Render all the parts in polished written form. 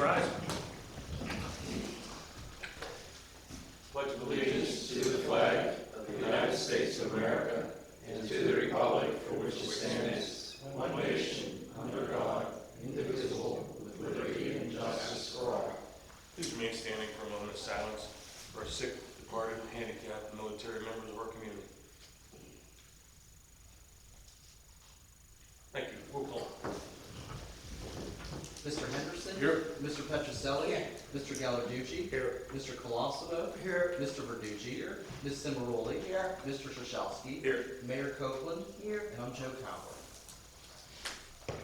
rise. Pledge allegiance to the flag of the United States of America and to the republic for which it stands, one nation, under God, indivisible, with liberty and justice for all. Please remain standing for a moment of silence for our sick, departed, handicapped, and military members of our community. Thank you. Roll call. Mr. Henderson? Here. Mr. Petroselli? Here. Mr. Gallarducci? Here. Mr. Colosimo? Here. Mr. Verducci? Here. Ms. Cimaroli? Here. Mr. Shashovsky? Here. Mayor Copeland? Here. And I'm Joe Cowler.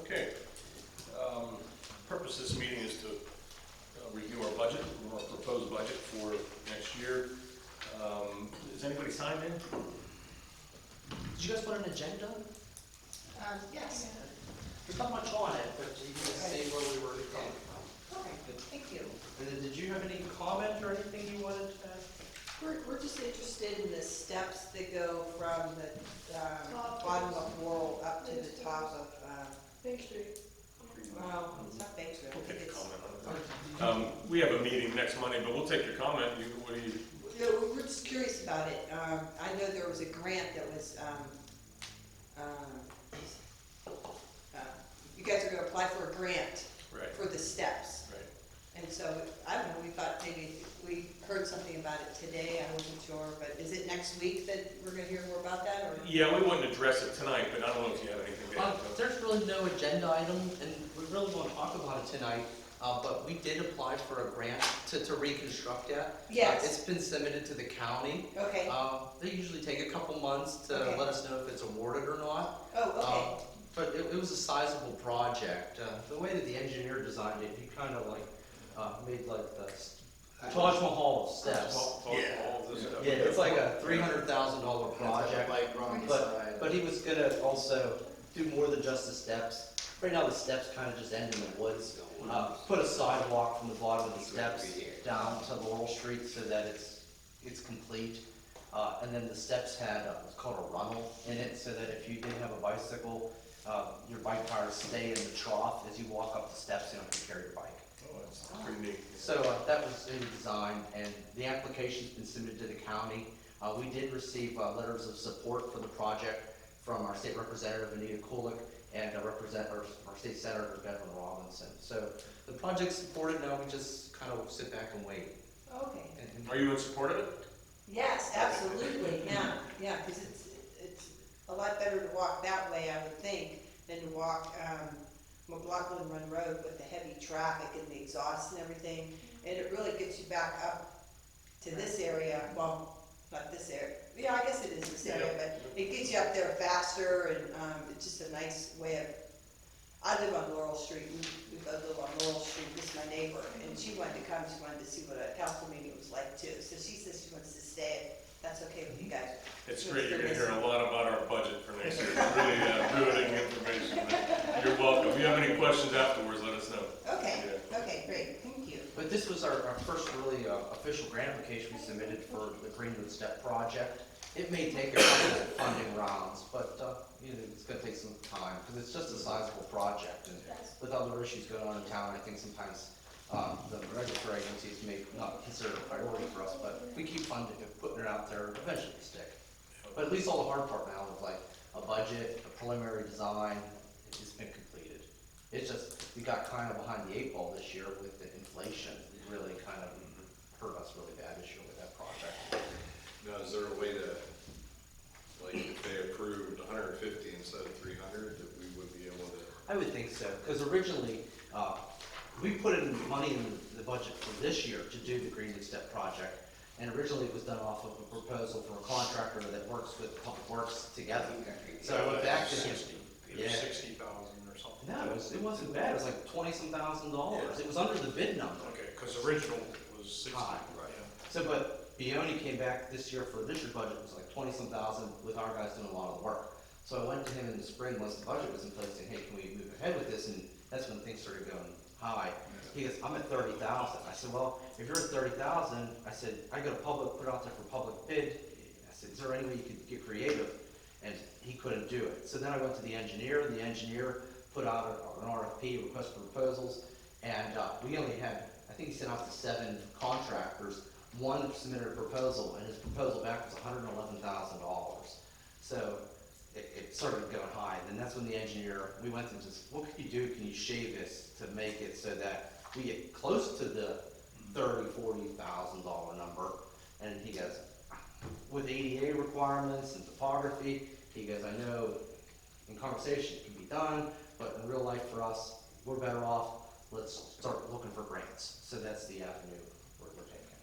Okay. Purpose of this meeting is to review our budget, our proposed budget for next year. Is anybody signed in? Did you guys put an agenda? Yes. There's not much on it, but you can see where we were coming from. Okay, thank you. And then did you have any comment or anything you wanted to add? We're just interested in the steps that go from the bottom of Laurel up to the top of, Bank Street. well, it's not Bank Street. I We'll think take a it's- comment on it. We have a meeting next Monday, but we'll take your comment. What do you? No, we're just curious about it. I know there was a grant that was, you guys are gonna apply for a grant Right. for the steps. Right. And so, I don't know, we thought maybe, we heard something about it today, I wasn't sure, but is it next week that we're gonna hear more about that, or? Yeah, we wouldn't address it tonight, but I don't know if you have anything to add. There's really no agenda item, and we really won't talk about it tonight, but we did apply for a grant to reconstruct that. Yes. It's been submitted to the county. Okay, They usually take a couple months to Okay. let us know if it's awarded or not. oh, okay, But it was a sizable project. The way that the engineer designed it, he kind of like made like the Taj Mahal of steps. Yeah, it's like a $300,000 project. But he was gonna also do more than just the steps. Right now, the steps kind of just end in the woods. Put a sidewalk from the bottom of the steps down to Laurel Street so that it's complete. And then the steps had what's called a runnel in it, so that if you did have a bicycle, your bike tires stay in the trough as you walk up the steps. You don't have to carry your bike. Oh, that's pretty neat. So that was in the design, and the application's been submitted to the county. We did receive letters of support for the project from our state representative Anita Kulik and our state senator Bevan Robinson. So the project's supported. Now we just kind of sit back and wait. okay. And Are you in support of it? Yes, absolutely, yeah, because it's a lot better to walk that way, I would think, than to walk, McLaughlin Run Road with the heavy traffic and the exhaust and everything. And it really gets you back up to this area, well, not this area, yeah, I guess it is this area, but it gets you up there faster, and, it's just a nice way of, I live on Laurel Street, we both live on Laurel Street, this is my neighbor, and she wanted to come, she wanted to see what a council meeting was like too, so she says she wants to stay, if that's okay with you guys. It's great. You're going to hear a lot about our budget for next year. It's really riveting information. You're welcome. If you have any questions afterwards, let us know. Okay, Yeah. okay, great, thank you. But this was our first really official grant application we submitted for the Greenwood Step project. It may take a couple of funding rounds, but it's going to take some time because it's just a sizable project. And with other issues going on in town, I think sometimes the regulatory agencies may not consider it a priority for us, but we keep funding it, putting it out there, eventually it'll stick. But at least all the hard part now is like a budget, a preliminary design, it's been completed. It's just, we got kind of behind the eight ball this year with the inflation. It really kind of hurt us really bad this year with that project. Now, is there a way to, like, if they approved 150 instead of 300, that we would be able to? I would think so, because originally, we put in money in the budget for this year to do the Greenwood Step project. And originally it was done off of a proposal for a contractor that works with Public Works together. So I went back to him. Yeah. 60,000 or something. No, it wasn't bad. It was like $20,000. It was under the bid number. Okay, because original was 60. High. Right. So, but Bione came back this year for this year's budget, it was like $20,000 with our guys doing a lot of the work. So I went to him in the spring once the budget was in place saying, hey, can we move ahead with this? And that's when things started going high. He goes, I'm at 30,000. I said, well, if you're at 30,000, I said, I go to public, put it out there for public bid. I said, is there any way you could get creative? And he couldn't do it. So then I went to the engineer. The engineer put out an RFP, request for proposals, and we only had, I think he sent out to 7 contractors. One submitted a proposal, and his proposal back was $111,000. So it started going high, and that's when the engineer, we went and just, what can you do? Can you shave this to make it so that we get close to the $30,000-$40,000 number? And he goes, with ADA requirements and topography, he goes, I know in conversation it can be done, but in real life for us, we're better off. Let's start looking for grants. So that's the avenue we're taking.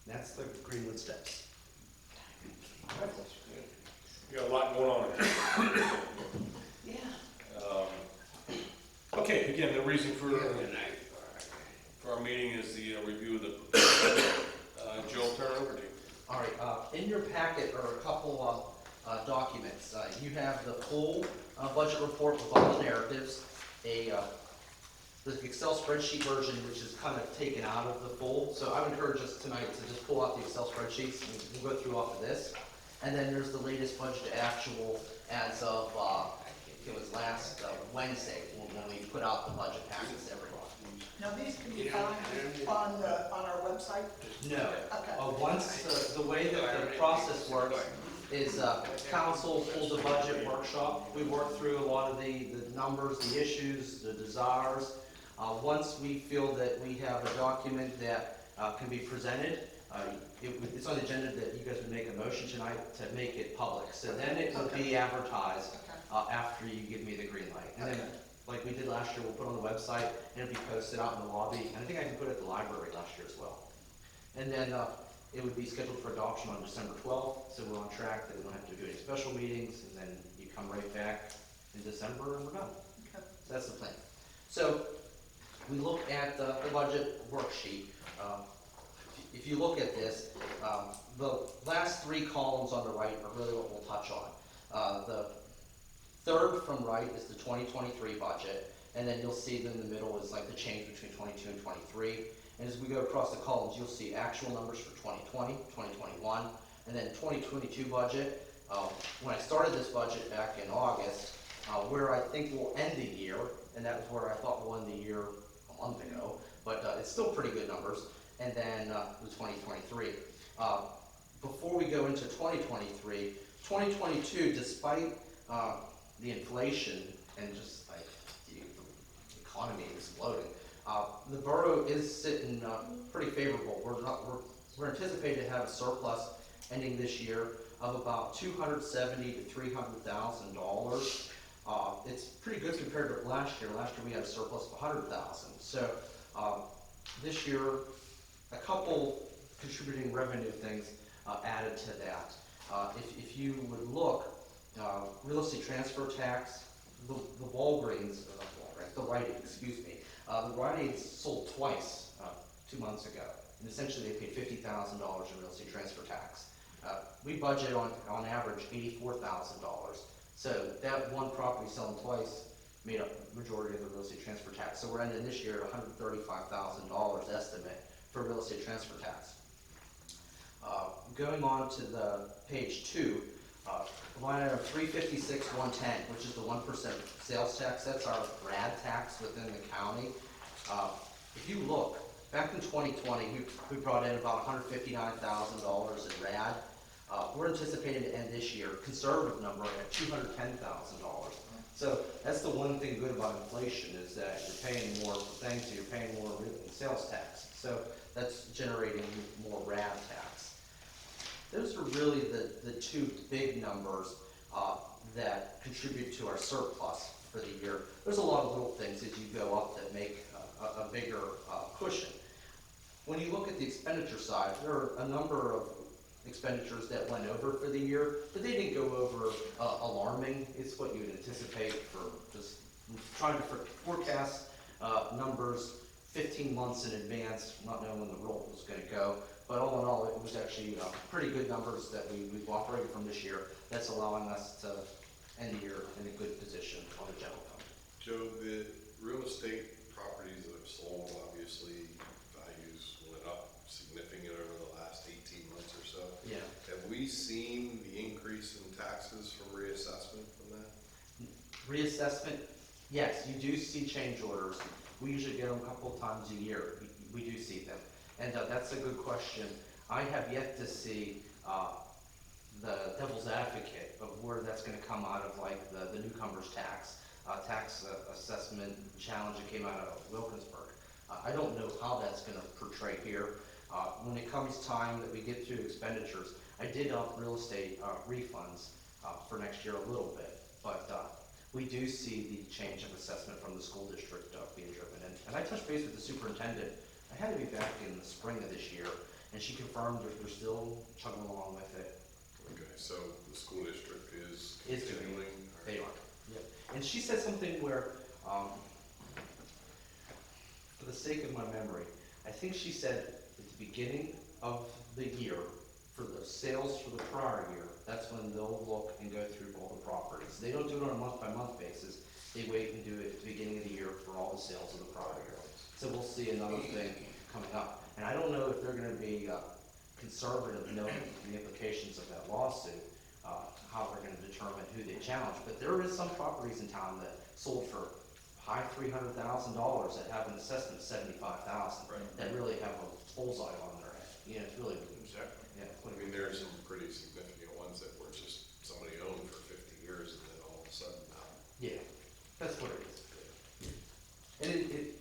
That's the Greenwood steps. You got a lot going on here. Yeah. Okay, again, the reason for our meeting is the review of the budget. Joe, turn it over to you. All right, in your packet are a couple of documents. You have the full budget report with all the narratives, the Excel spreadsheet version, which is kind of taken out of the full. So I would encourage us tonight to just pull out the Excel spreadsheets, and we'll go through off of this. And then there's the latest budget actual as of, it was last Wednesday, when we put out the budget packets to everyone. Now, these can be found on our website? No. Okay. Once, the way that the process works is council holds a budget workshop. We work through a lot of the numbers, the issues, the desires. Once we feel that we have a document that can be presented, it's on the agenda that you guys would make a motion tonight to make it public. So then it would be advertised after you give me the green light. And then, like we did last year, we'll put it on the website, and it'll be posted out in the lobby. And I think I can put it at the library last year as well. And then it would be scheduled for adoption on December 12th, so we're on track that we don't have to do any special meetings, and then you come right back in December and we're done. Okay. So that's the plan. So we look at the budget worksheet. If you look at this, the last 3 columns on the right are really what we'll touch on. The third from right is the 2023 budget, and then you'll see that in the middle is like the change between 22 and 23. And as we go across the columns, you'll see actual numbers for 2020, 2021, and then 2022 budget. When I started this budget back in August, where I think we'll end the year, and that was where I thought we'll end the year a month ago, but it's still pretty good numbers. And then the 2023. Before we go into 2023, 2022, despite the inflation and just like the economy exploding, the borough is sitting pretty favorable. We're anticipating to have a surplus ending this year of about $270,000 to $300,000. It's pretty good compared to last year. Last year we had a surplus of $100,000. So this year, a couple contributing revenue things added to that. If you would look, real estate transfer tax, the Walgreens, the Rite Aid, excuse me, the Rite Aid sold twice 2 months ago, and essentially they paid $50,000 in real estate transfer tax. We budget on average $84,000, so that one property selling twice made up the majority of the real estate transfer tax. So we're ending this year at $135,000 estimate for real estate transfer tax. Going on to the page 2, line item 356-110, which is the 1% sales tax. That's our RAD tax within the county. If you look, back in 2020, we brought in about $159,000 in RAD. We're anticipating to end this year, conservative number, at $210,000. So that's the one thing good about inflation, is that you're paying more for things, so you're paying more in sales tax. So that's generating more RAD tax. Those are really the 2 big numbers that contribute to our surplus for the year. There's a lot of little things as you go up that make a bigger cushion. When you look at the expenditure side, there are a number of expenditures that went over for the year, but they didn't go over alarming. It's what you would anticipate for just trying to forecast numbers 15 months in advance, not knowing when the roll was going to go. But all in all, it was actually pretty good numbers that we've operated from this year. That's allowing us to end the year in a good position on the general fund. Joe, the real estate properties that have sold, obviously values went up significantly over the last 18 months or so. Yeah. Have we seen the increase in taxes from reassessment from that? Reassessment, Yes, you do see change orders. We usually get them a couple of times a year. We do see them. And that's a good question. I have yet to see the devil's advocate of where that's going to come out of, like the newcomers tax, assessment challenge that came out of Wilkinsburg. I don't know how that's going to portray here. When it comes time that we get to expenditures, I did up real estate refunds for next year a little bit, but we do see the change of assessment from the school district being driven. And I touched base with the superintendent. I had to be back in the spring of this year, and she confirmed they're still chugging along with it. Okay, so the school district is Is doing it. continuing? They are. Yep. And she said something where, for the sake of my memory, I think she said at the beginning of the year, for the sales for the prior year, that's when they'll look and go through all the properties. They don't do it on a month-by-month basis. They wait and do it at the beginning of the year for all the sales of the prior year. So we'll see another thing coming up. And I don't know if they're gonna be conservative, knowing the implications of that lawsuit, how they're gonna determine who they challenge. But there is some properties in town that sold for high $300,000 that have an assessment of $75,000. Right. That really have a bullseye on their head. You know, it's really, yeah. I mean, there are some pretty significant ones that were just somebody owned for 50 years and then all of a sudden now. Yeah, that's what it is. And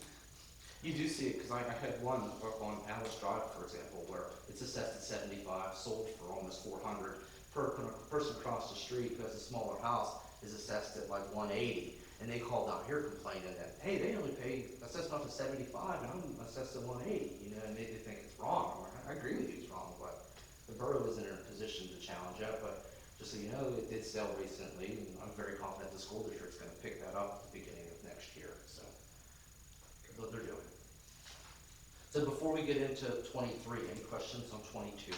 you do see it, because I had one up on Alice Drive, for example, where it's assessed at 75, sold for almost 400. Person across the street who has a smaller house is assessed at like 180, and they called down here complaining that, hey, they only pay assessed up to 75, and I'm assessed at 180, you know, and they think it's wrong. I'm like, I agree with you, it's wrong, but the borough isn't in a position to challenge it. But just so you know, it did sell recently, and I'm very confident the school district's gonna pick that up at the beginning of next year, so that's what they're doing. So before we get into 23, any questions on 22?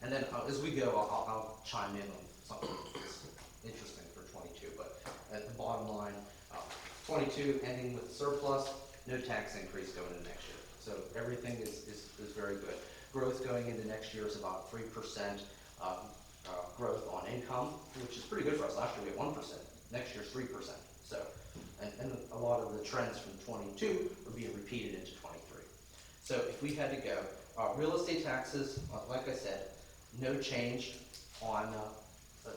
And then as we go, I'll chime in on something that's interesting for 22, but at the bottom line, 22 ending with surplus, no tax increase going into next year. So everything is very good. Growth going into next year is about 3% growth on income, which is pretty good for us. Last year we had 1%, next year's 3%. So, and a lot of the trends from 22 are being repeated into 23. So if we had to go, real estate taxes, like I said, no change on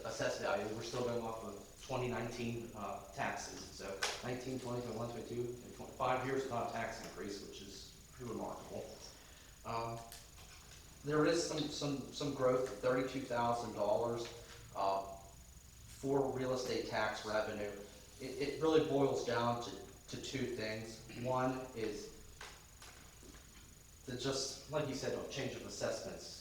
assessed value. We're still going off of 2019 taxes. So 19, 20, 21, 22, and 25 years without a tax increase, which is pretty remarkable. There is some growth of $32,000 for real estate tax revenue. It really boils down to two things. One is just like you said, a change of assessments.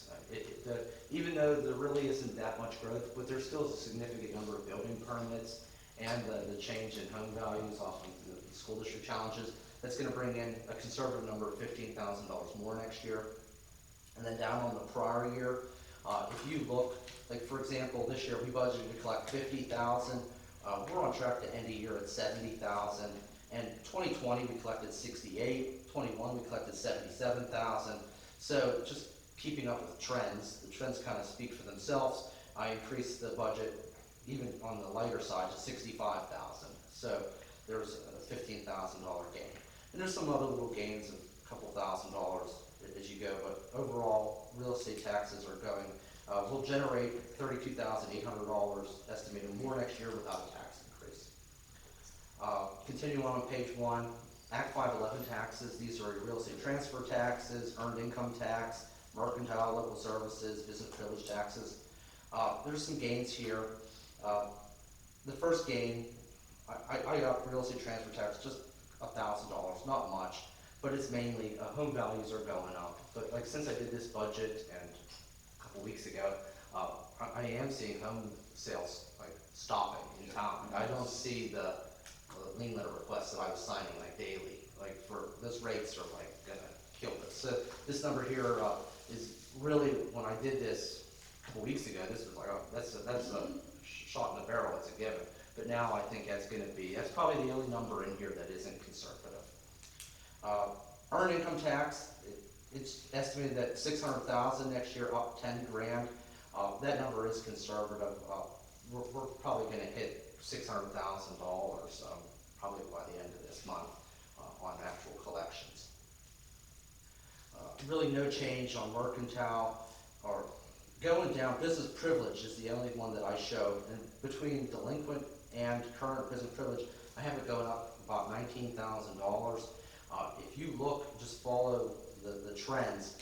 Even though there really isn't that much growth, but there still is a significant number of building permits and the change in home values off of the school district challenges, that's going to bring in a conservative number of $15,000 more next year. And then down on the prior year, if you look, like for example, this year we budgeted to collect $50,000. We're on track to end the year at $70,000. And 2020 we collected $68,000. 21 we collected $77,000. So just keeping up with trends, the trends kind of speak for themselves. I increased the budget even on the lighter side to $65,000. So there's a $15,000 gain. And there's some other little gains of a couple $1,000s as you go, but overall, real estate taxes are going, will generate $32,800 estimated more next year without a tax increase. Continuing on page 1, Act 511 taxes. These are real estate transfer taxes, earned income tax, mercantile, local services, business privilege taxes. There's some gains here. The first gain, I got real estate transfer tax just $1,000, not much, but it's mainly home values are going up. But like since I did this budget and a couple weeks ago, I am seeing home sales like stopping in town. I don't see the lien letter requests that I was signing like daily. Like for those rates are like gonna kill this. So this number here is really, when I did this a couple weeks ago, this was like, oh, that's a shot in the barrel, it's a given. But now I think that's probably the only number in here that isn't conservative. Earned income tax, it's estimated that $600,000 next year, up 10 grand. That number is conservative. We're probably going to hit $600,000 really no change on mercantile or going down. Business privilege is the only one that I show, and between delinquent and current business privilege, I have it going up about $19,000. If you look, just follow the trends,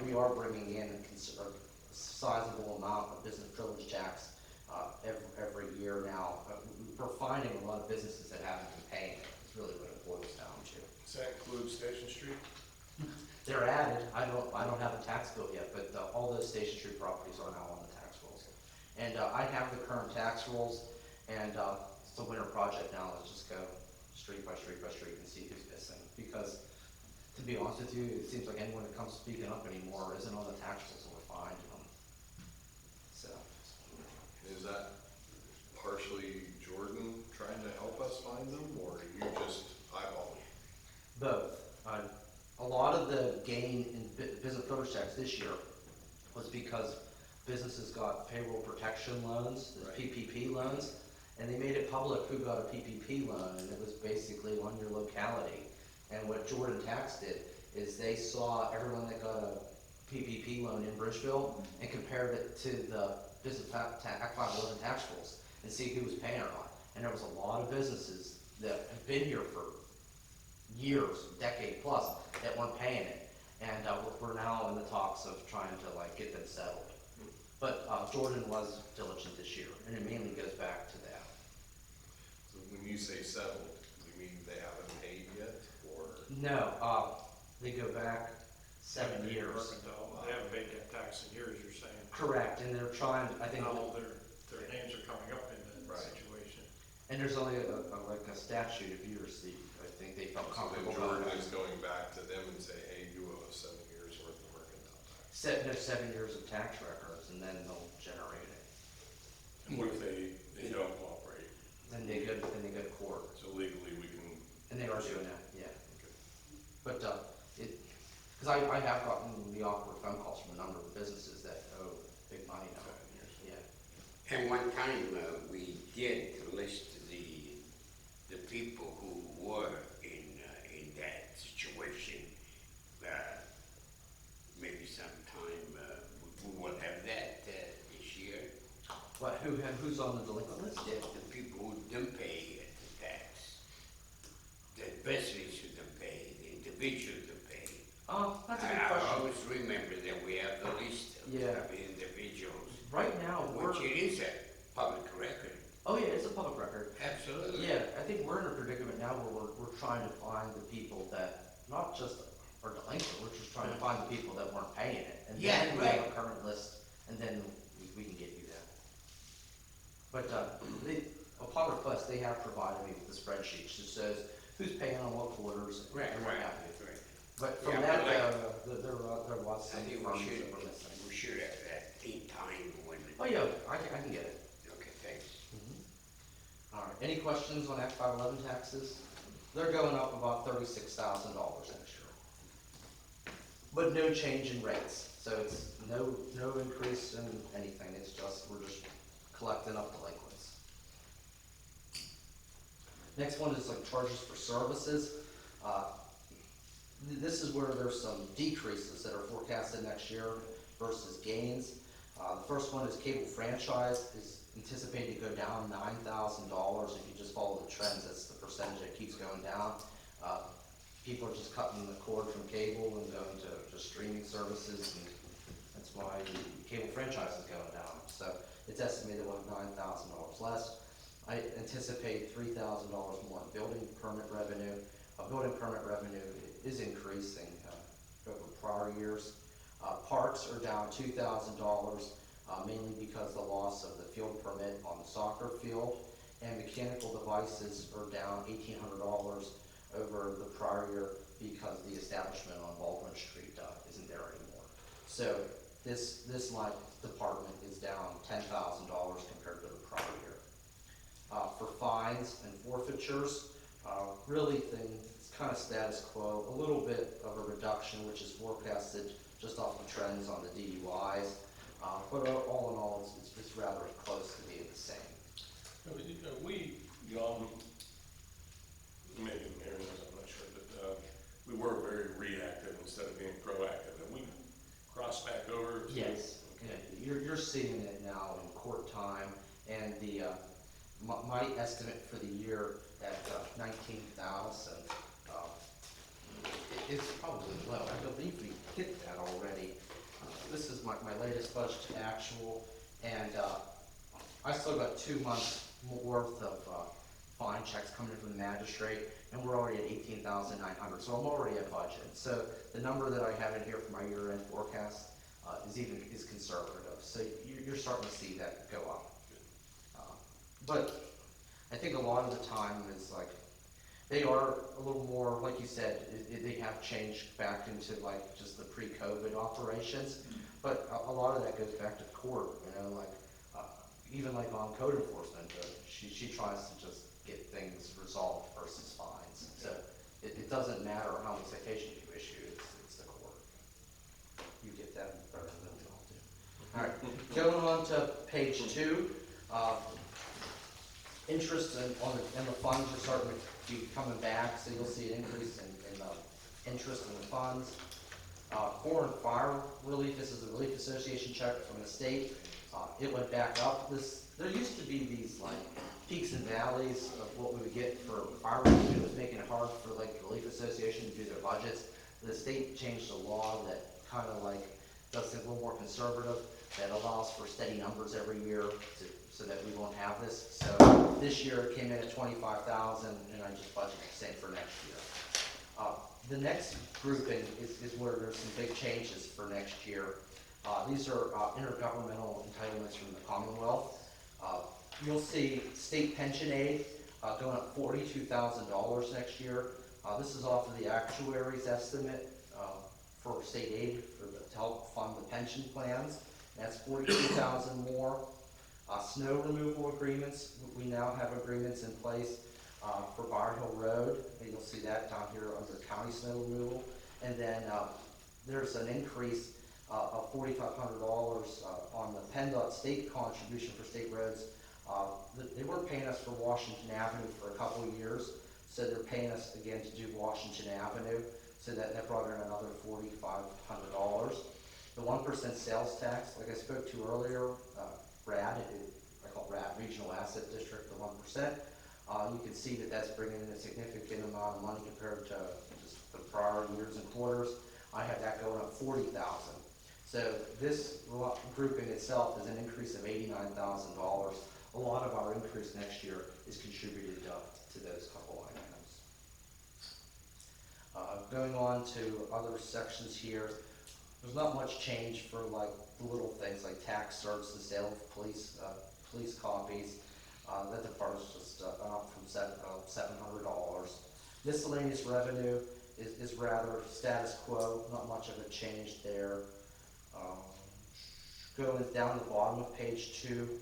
we are bringing in a sizable amount of business privilege tax every year now. We're finding a lot of businesses that haven't been paying it. It's really what it boils down to. Does that include Station Street? They're added. I don't have a tax bill yet, but all those Station Street properties are now on the tax rolls. And I have the current tax rolls, and it's a winter project now. Let's just go street by street by street and see who's missing. Because to be honest with you, it seems like anyone that comes speaking up anymore isn't on the tax rolls, and we're finding them. So. Is that partially Jordan trying to help us find them, or you just eyeballing? Both. A lot of the gain in business privilege tax this year was because businesses got payroll protection loans, the Right. PPP loans, and they made it public who got a PPP loan, and it was basically on your locality. And what Jordan Tax did is they saw everyone that got a PPP loan in Bridgeville and compared it to the business Act 511 tax rules and see who was paying or not. And there was a lot of businesses that have been here for years, decade plus, that weren't paying it. And we're now in the talks of trying to like get them settled. But Jordan was diligent this year, and it mainly goes back to that. So when you say settled, you mean they haven't paid yet, or? No, they go back 7 years. Mercantile, they haven't paid that tax in years, you're saying. Correct, and they're trying, I think, Now their names are coming up in that Right. situation. and there's only like a statute if you receive, I think they felt So then comfortable. Jordan about is it. going back to them and say, hey, you owe us 7 years worth of mercantile tax. There's 7 years of tax records, and then they'll generate it. And what if they don't cooperate? Then they go to court, So legally, we can. and they are doing that, yeah. But because I have gotten the awkward phone calls from a number of businesses that owe big money now. 7 years. Yeah. And one time, we did list the people who were in that situation. Maybe sometime, we will have that this year. But who's on the delinquent list? The people who didn't pay the tax, the business who didn't pay, the individuals who pay. Oh, that's a good I question. always remember that we have the list of Yeah. the individuals, Right now, which it is a public record. oh yeah, it's a public record. Absolutely. Yeah, I think we're in a predicament now where we're trying to find the people that, not just are delinquent, we're just trying to find the people that weren't paying it. And Yeah, then we have a right. current list, and then we can get you that. But, upon request, they have provided me with the spreadsheet, that says who's paying on what quarters Right, and what right, have you. right. But from Yeah, that, but there was I some think firms that were missing. we should have that in time when. Oh yeah, I can get it. Okay, thanks. All right, any questions on Act 511 taxes? They're going up about $36,000 next year. But no change in rates, so it's no increase in anything, it's just, we're just collecting up delinquents. Next one is like charges for services. This is where there's some decreases that are forecasted next year versus gains. The first one is cable franchise is anticipated to go down $9,000. If you just follow the trends, that's the percentage that keeps going down. People are just cutting the cord from cable and going to streaming services, and that's why the cable franchise is going down. So it's estimated we'll have $9,000 less. I anticipate $3,000 more in building permit revenue. Building permit revenue is increasing over prior years. Parks are down $2,000, mainly because the loss of the field permit on the soccer field, and mechanical devices are down $1,800 over the prior year because the establishment on Baldwin Street isn't there anymore. So this line department is down $10,000 compared to the prior year. For fines and forfeitures, really it's kind of status quo, a little bit of a reduction, which is forecasted just off the trends on the DUIs. But all in all, it's rather close to being the same. We, John, maybe the mayor knows, I'm not sure, but we were very reactive instead of being proactive. And seeing it now in court time, and my estimate for the year at 19,000 is probably low. I believe we hit that already. This is my latest budget to actual, and I still got 2 months worth of fine checks coming in from the magistrate, and we're already at 18,900, so I'm already at budget. So the number that I have in here for my year-end forecast is conservative. So you're starting to see that go up. But I think a lot of the time is like, they are a little more, like you said, they have changed back into like just the pre-COVID operations. But a lot of that goes back to court, you know, like even like on code enforcement, she tries to just get things resolved versus fines. So it doesn't matter how many citations you issue, it's the court. You get that better than I'll do. All right, going on to page 2. Interest in the funds are starting to be coming back, so you'll see an increase in interest in the funds. Foreign fire relief, this is a relief association check from the state. It went back up. There used to be these like peaks and valleys of what we would get for fire relief. It was making it hard for like the relief association to do their budgets. The state changed a law that kind of like does things a little more conservative, that allows for steady numbers every year so that we won't have this. So this year it came in at 25,000, and I just budgeted the same for next year. The next grouping is where there's some big changes for next year. These are intergovernmental entitlements from the Commonwealth. You'll see state pension aid going up $42,000 next year. This is off of the actuary's estimate for state aid to help fund the pension plans. That's $42,000 more. Snow removal agreements, we now have agreements in place for Bar Hill Road, and you'll see that down here under county snow removal. And then there's an increase of $4,500 on the PennDOT state contribution for state roads. They weren't paying us for Washington Avenue for a couple of years, so they're paying us again to do Washington Avenue, so that brought in another $4,500. The 1% sales tax, like I spoke to earlier, RAD, I call it RAD, Regional Asset District, the 1%. You can see that that's bringing in a significant amount of money compared to just the prior years and quarters. I have that going up $40,000. So this grouping itself is an increase of $89,000. A lot of our increase next year is contributed to those couple items. Going on to other sections here, there's not much change for like the little things like tax certs, the sale of police copies. That department's just up from $700. Miscellaneous revenue is rather status quo, not much of a change there. Going down the bottom of page 2,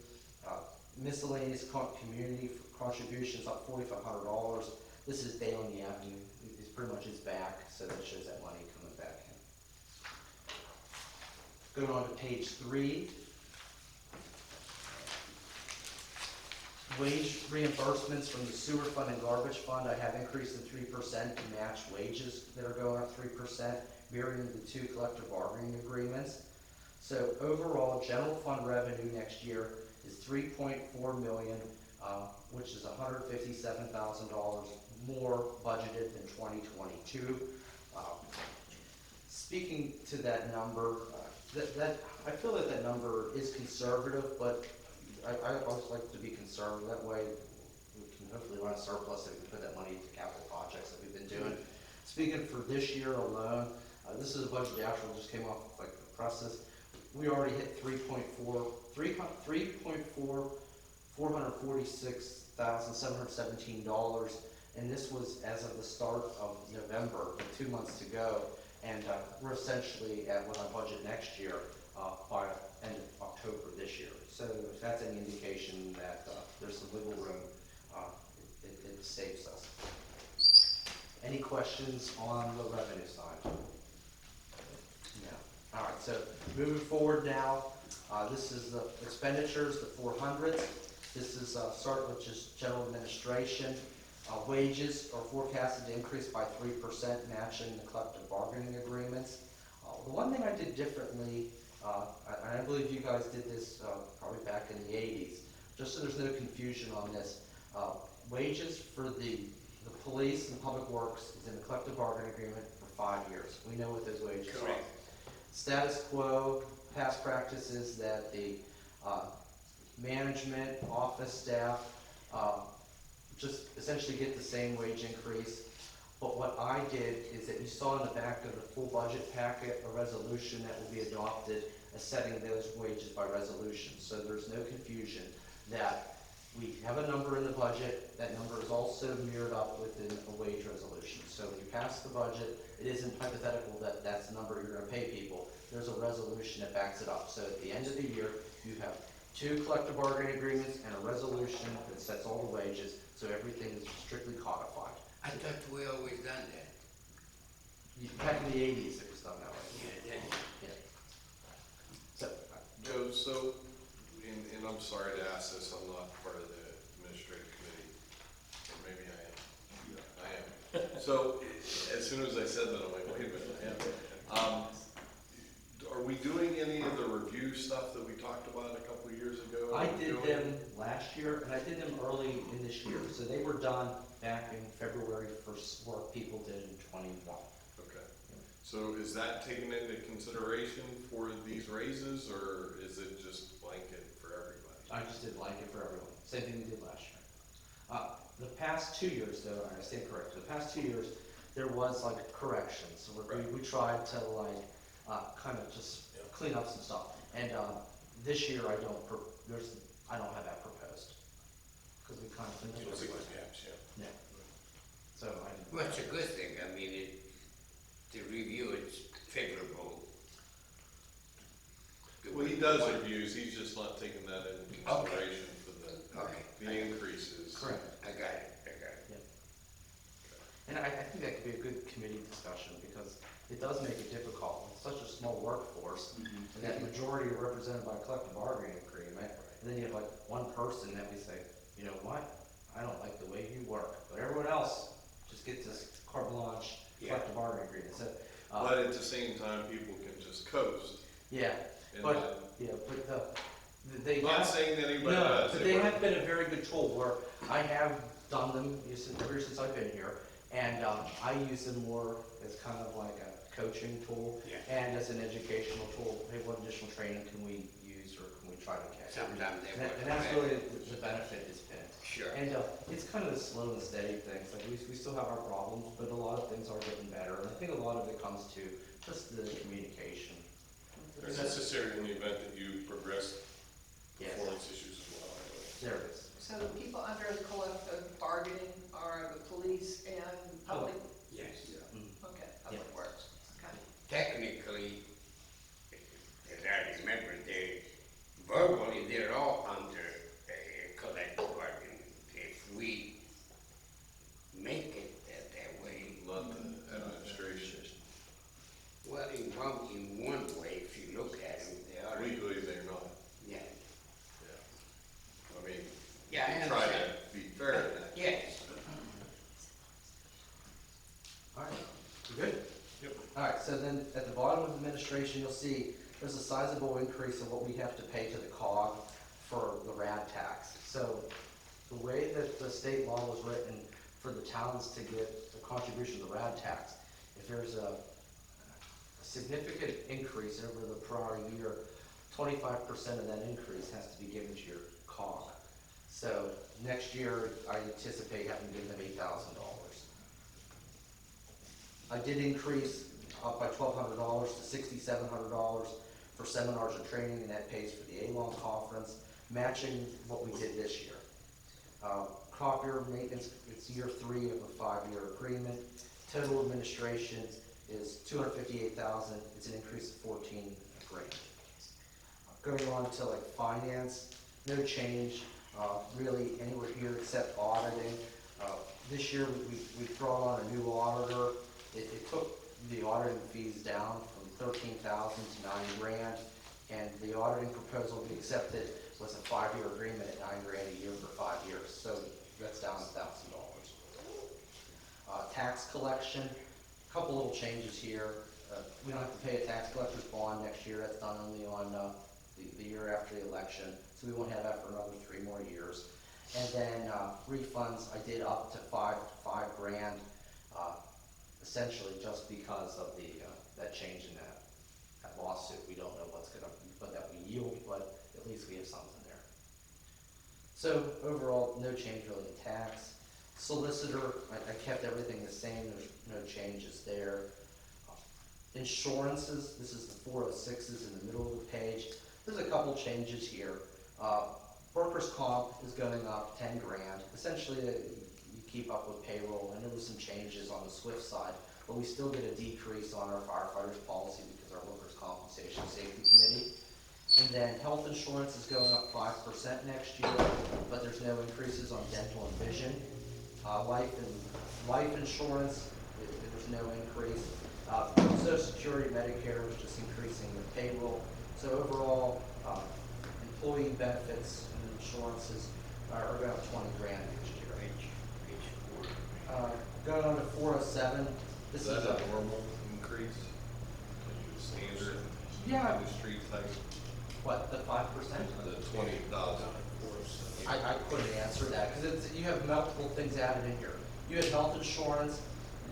miscellaneous community contributions up $4,500. This is Bailey Avenue. It's pretty much is back, so that shows that money coming back in. Going on to page 3. Wage reimbursements from the sewer fund and garbage fund, I have increased in 3% to match wages that are going up 3%, mirroring the 2 collective bargaining agreements. So overall, general fund revenue next year is $3.4 million, which is $157,000 more budgeted than 2022. Speaking to that number, I feel that number is conservative, but I always like to be conservative. That way we can hopefully run a surplus so we can put that money into capital projects that we've been doing. Speaking for this year alone, this is a budget actual just came off like the presses. We already hit $446,717, and this was as of the start of November, with 2 months to go, and we're essentially at what I budget next year by end of October this year. So if that's any indication that there's some wiggle room, it saves us. Any questions on the revenue side? No. All right, so moving forward now, this is the expenditures, the 400s. This is start with just general administration. Wages are forecasted to increase by 3%, matching the collective bargaining agreements. The one thing I did differently I believe you guys did this, probably back in the eighties, just so there's no confusion on this. Wages for the police and public works is in a collective bargaining agreement for 5 years. We know what those wages are. Correct. Status quo, past practice is that the management, office staff, just essentially get the same wage increase. But what I did is that you saw in the back of the full budget packet, a resolution that will be adopted as setting those wages by resolution. So there's no confusion that we have a number in the budget, that number is also mirrored up within a wage resolution. So when you pass the budget, it isn't hypothetical that that's the number you're gonna pay people. There's a resolution that backs it up. So at the end of the year, you have 2 collective bargaining agreements and a resolution that sets all the wages, so everything is strictly codified. I thought we always done that. Back in the eighties, it was done that way. Yeah, Yeah. So, Joe, so, and I'm sorry to ask this, I'm not part of the administrative committee, or maybe I am. I am. So, as soon as I said that, I'm like, wait a minute, I am. Are we doing any of the review stuff that we talked about a couple of years ago? I Are we did doing- them last year, and I did them early in this year, so they were done back in February for work people did in '21. Okay. So is that taken into consideration for these raises, or is it just blanket for everybody? I just did blanket for everyone, same thing we did last year. The past 2 years, though, I stand corrected, the past 2 years, there was like corrections, so we tried to like, kind of just clean up some stuff. And, this year I don't have that proposed, because we kind of finished You'll see it. those gaps, yeah. Yeah. So I, well, it's a good thing, I mean, the review is favorable. Well, he does reviews, he's just not taking that into consideration for Okay. the increases. correct. I got it. And I think that could be a good committee discussion, because it does make it difficult, with such a small workforce, and that majority are represented by a collective bargaining agreement, and then you have like one person that we say, you know what, I don't like the way you work, but everyone else just gets this carte blanche collective bargaining agreement, so. But at the same time, people can just coast. Yeah, and but, not- yeah, but they Not have, saying that anybody no, does. but they have been a very good tool, where I have done them ever since I've been here, and I use them more as kind of like a coaching tool, Yeah. and as an educational tool. Hey, what additional training can we use, or can we try to catch? Sometimes they And work. and that's really the benefit has been. Sure. And it's kind of the slow and steady things, like we still have our problems, but a lot of things are getting better, and I think a lot of it comes to just the communication. They're necessary in the event that you progress Yes, performance issues as well. there it is. So the people under the collective bargaining are the police and public, Yes. okay, public works, okay. Technically, as I remember, verbally, they're all under collective bargaining. If we make it that way, Not the administration. well, in one way, if you look at them, they are. Legally, they're not. Yeah. Yeah. I mean, Yeah, I try understand. to be fair to that. Yes. All right, you good? Yep. All right, so then at the bottom of administration, you'll see there's a sizable increase in what we have to pay to the COG for the RAD tax. So the way that the state law was written for the towns to get the contribution to the RAD tax, if there's a significant increase over the prior year, 25% of that increase has to be given to your COG. So next year, I anticipate having to give them $8,000. I did increase up by $1,200 to $6,700 for seminars and training, and that pays for the ALON conference, matching what we did this year. Copier maintenance, it's year 3 of a 5-year agreement. Total administration is $258,000. It's an increase of $14,000. Going on to like finance, no change really anywhere here except auditing. This year we brought on a new auditor. It took the auditing fees down from $13,000 to $9,000, and the auditing proposal we accepted was a 5-year agreement at $9,000 a year for 5 years. So that's down $1,000. Tax collection, a couple little changes here. we don't have to pay a tax collector's bond next year, that's done only on, the year after the election, so we won't have that for another 3 more years. And then, refunds, I did up to $5 grand, essentially just because of the, that change in that lawsuit. We don't know what that will yield, but at least we have something there. So overall, no change really in tax. Solicitor, I kept everything the same, there's no changes there. Insurances, this is the 406s in the middle of the page. There's a couple changes here. Workers' comp is going up 10 grand. Essentially, you keep up with payroll, and there was some changes on the SWIFT side, but we still get a decrease on our firefighters policy because our workers' compensation safety committee. And then health insurance is going up 5% next year, but there's no increases on dental and vision. Life insurance, there's no increase. Social Security, Medicare is just increasing the payroll. So overall, employee benefits and insurances are going up 20 grand next year. Going on to 407, this Is is that a normal increase? Standard yeah, industry type, what, the 5%? the 20,000? I couldn't answer that, because you have multiple things added in here. You have health insurance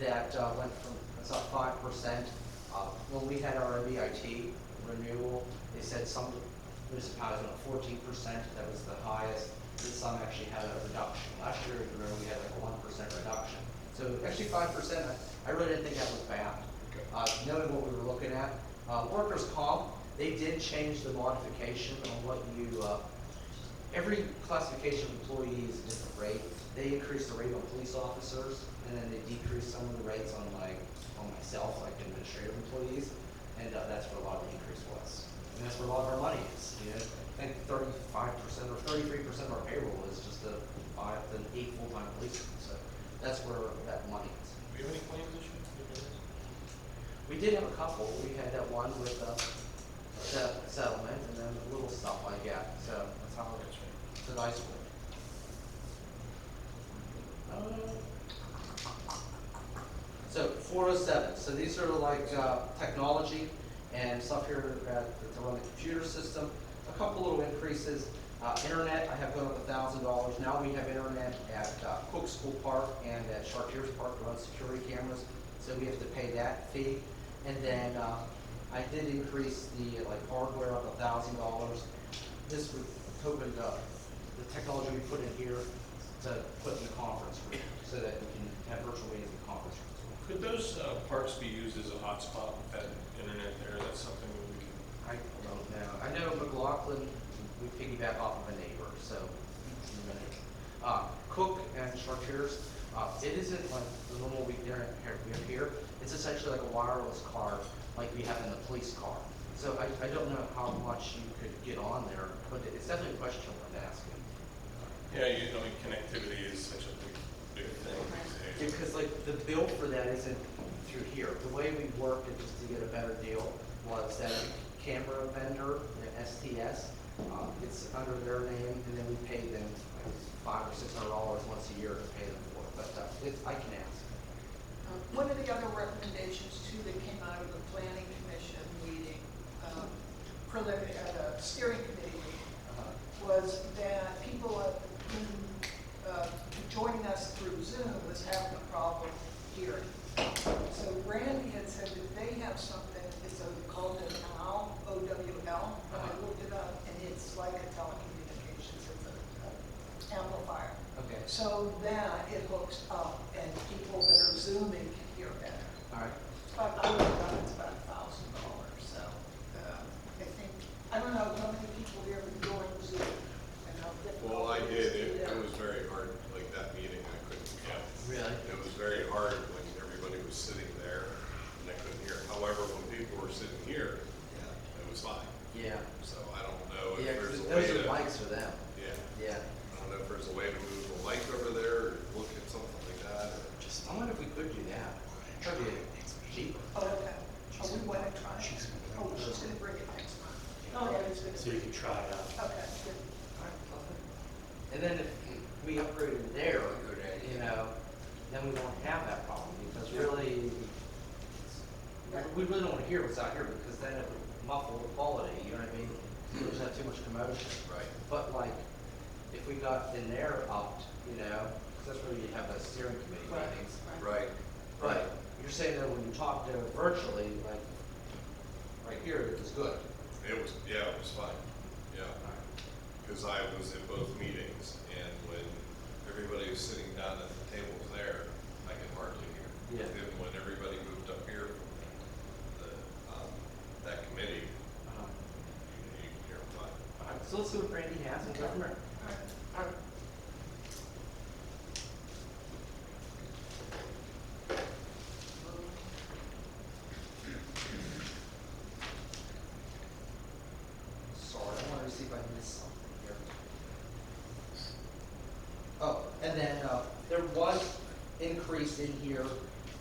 that went from, it's up 5%. When we had our MBIT renewal, they said some municipalities went 14%, that was the highest, and some actually had a reduction. Last year, remember, we had like a 1% reduction. So actually 5%, I really didn't think that was bad. Knowing what we were looking at. Workers' comp, they did change the modification on what you, every classification of employee is a different rate. They increased the rate on police officers, and then they decreased some of the rates on myself, like administrative employees, and that's where a lot of the increase was. And that's where a lot of our money is. You know, I think 35% or 33% of our payroll is just the 8 full-time policemen. So that's where that money is. Do you have any claims this year? We did have a couple. We had that one with the settlement, and then a little stuff like that. So that's how it's a nice one. So 407. So these are like technology and stuff here to run the computer system. A couple little increases. Internet, I have gone up $1,000. Now we have internet at Cook School Park and at Chartiers Park to run security cameras. So we have to pay that fee. And then I did increase the hardware up $1,000. This was hoping the technology we put in here to put in the conference room so that we can have virtual meetings in the conference room. Could those parks be used as a hotspot with that internet there? That's something that we can. I don't know. I know McLaughlin, we piggyback off of a neighbor, so in a minute. Cook and Chartiers, it isn't like the normal internet we have here. It's essentially like a wireless card like we have in the police car. So I don't know how much you could get on there, but it's definitely a question worth asking. Yeah, connectivity is such a big thing these days. Because the bill for that isn't through here. The way we worked it just to get a better deal was that camera vendor, the STS, it's under their name, and then we pay them like $500 or $600 once a year to pay them for it. But I can ask. One of the other recommendations too that came out of the planning commission meeting, preliminary, steering committee meeting, was that people joining us through Zoom was having a problem hearing. So Randy had said that they have something, it's called an OWL, O-W-L, and I looked it up, and it's like a telecommunications, it's an amplifier. Okay. So that it hooks up, and people that are Zooming can hear better. All right. But I looked it up, it's about $1,000, so, I think, I don't know how many people here join Zoom, and how difficult. Well, I it is did, to it do. was very hard, like that meeting, I couldn't, Really? it was very hard when everybody was sitting there and I couldn't hear. However, when people were sitting here, it was fine. Yeah. So I don't know if Yeah, there's because a way those are to, mics for them. yeah, Yeah. I don't know if there's a way to move the mic over there or look at something like that, or. I wonder if we could do that. Probably cheaper. Oh, okay. Oh, we want to try it. Oh, she's gonna bring it next month. Oh, yeah, it's gonna. So you can try it out. Okay, good. And then if we upgraded there, then we won't have that problem because really, We really don't wanna hear what's out here, because then it would muffle the quality, you know what I mean? So there's not too much commotion. Right. But like, if we got the air upped, you know, because that's where you have the steering committee Right. meetings. Right. But you're saying that when you talk to virtually, like, right here, it was good. It was, yeah, it was fine, yeah. Because I was in both meetings, and when everybody was sitting down at the tables there, I could hardly hear. Yeah. Then when everybody moved up here from the, that committee, you could hear them fine. All right, so let's see what Brandy has and go from there. Sorry, I wanted to see if I missed something here. Oh, and then, there was increase in here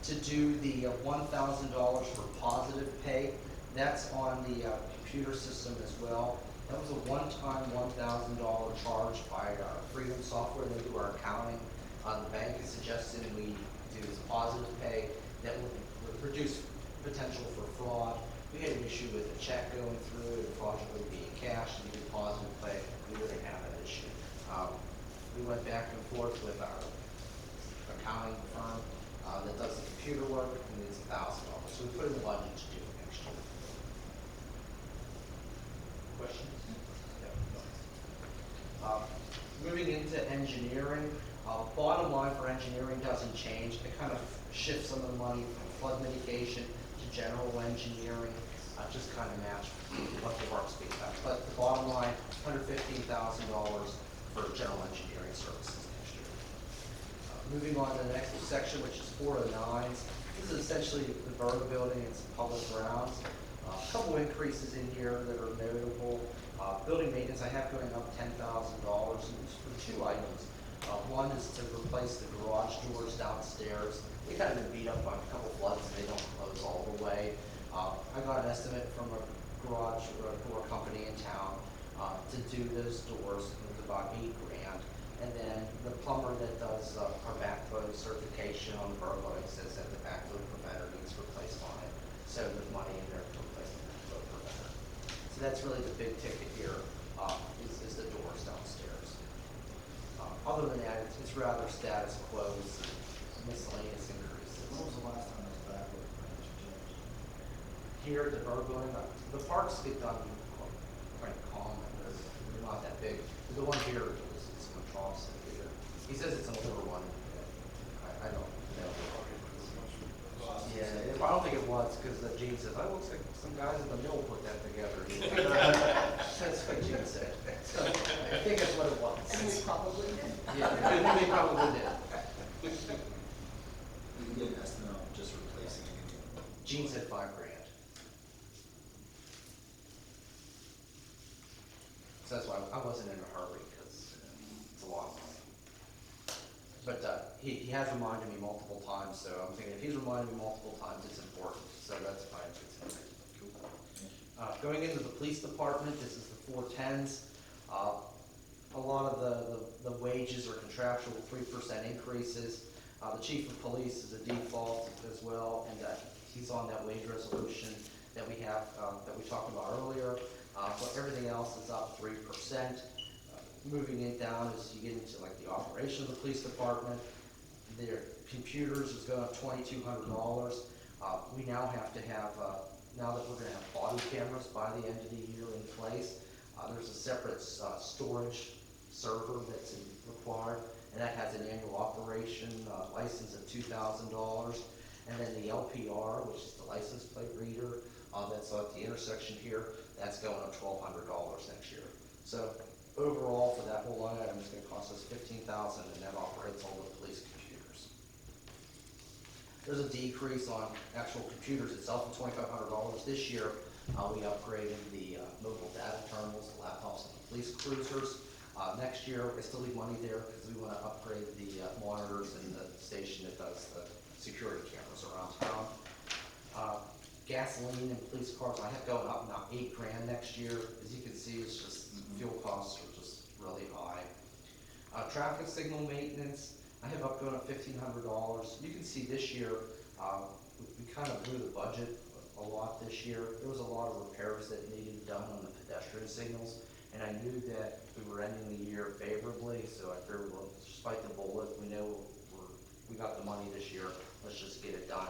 to do the $1,000 for positive pay. That's on the, computer system as well. That was a one-time $1,000 charge by, Freedom Software. They do our accounting. The bank is suggesting we do this positive pay that would reduce potential for fraud. We had an issue with a check going through and fraudulently being cashed, and we did positive pay. We didn't have that issue. We went back and forth with our accounting firm that does the computer work, and it's $1,000. So we put in the budget to do it next year. Questions? Yeah. Moving into engineering, bottom line for engineering doesn't change. It kind of shifts some of the money from flood mitigation to general engineering, just kind of match what the work speaks about. But the bottom line, $115,000 for general engineering services next year. Moving on to the next section, which is 409s. This is essentially the Berg building and some public grounds. A couple increases in here that are notable. Building maintenance, I have going up $10,000 for two items. One is to replace the garage doors downstairs. They kind of been beat up by a couple floods and they don't close all the way. I got an estimate from a garage door company in town to do those doors. It was about $8 grand. And then the plumber that does our backflow certification on the Berg building says that the backflow preventer needs replaced on it. So there's money in there to replace the backflow preventer. So that's really the big ticket here, is the doors downstairs. Other than that, it's rather status quo, miscellaneous increases. When was the last time this backward branch changed? Here at the Berg building, the parks get done quite calm, they're not that big. The one here is in Charleston here. He says it's an older one. I don't know. Yeah, I don't think it was, because Gene says, "I looks like some guys in the mill put that together." That's what Gene said. So I think that's what it was. And we probably did. Yeah, they probably did. You can get an estimate on just replacing it. Gene said $5 grand. So that's why I wasn't in a hurry, because it's a lot of money. But he has reminded me multiple times, so I'm thinking if he's reminded me multiple times, it's important. So that's fine. Going into the police department, this is the 410s. A lot of the wages are contractual 3% increases. The chief of police is a default as well, and he's on that wage resolution that we have, that we talked about earlier. But everything else is up 3%. Moving it down as you get into like the operation of the police department, their computers is going up $2,200. We now have to have, now that we're going to have body cameras by the end of the year in place, there's a separate storage server that's required, and that has an annual operation license of $2,000. And then the LPR, which is the license plate reader, that's at the intersection here, that's going up $1,200 next year. So overall, for that whole line item, it's going to cost us $15,000, and that operates all the police computers. There's a decrease on actual computers itself of $2,500 this year. We upgraded the mobile data terminals, the laptops, and the police cruisers. Next year, I still leave money there because we want to upgrade the monitors and the station that does the security cameras around town. Gasoline and police cars, I have going up now $8 grand next year. As you can see, it's just fuel costs are just really high. Traffic signal maintenance, I have up going up $1,500. You can see this year, we kind of blew the budget a lot this year. There was a lot of repairs that needed done on the pedestrian signals, and I knew that we were ending the year favorably, so I figured, well, despite the bullet, we know we got the money this year, let's just get it done.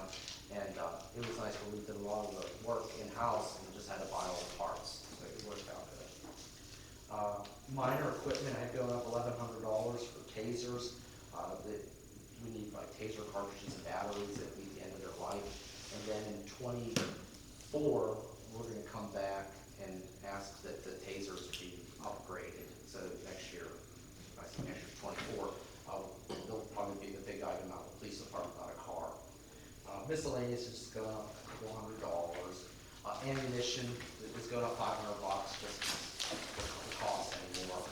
And it was nice, we did a lot of the work in-house and just had to buy all the parts, so it worked out good. Minor equipment, I had going up $1,100 for tasers. We need like taser cartridges and batteries that meet the end of their life. And then in '24, we're gonna come back and ask that the tasers be upgraded. So next year, I think next year '24, they'll probably be the big item out of the police department, not a car. Miscellaneous is just going up $400. Ammunition is going up $500 just the cost anymore.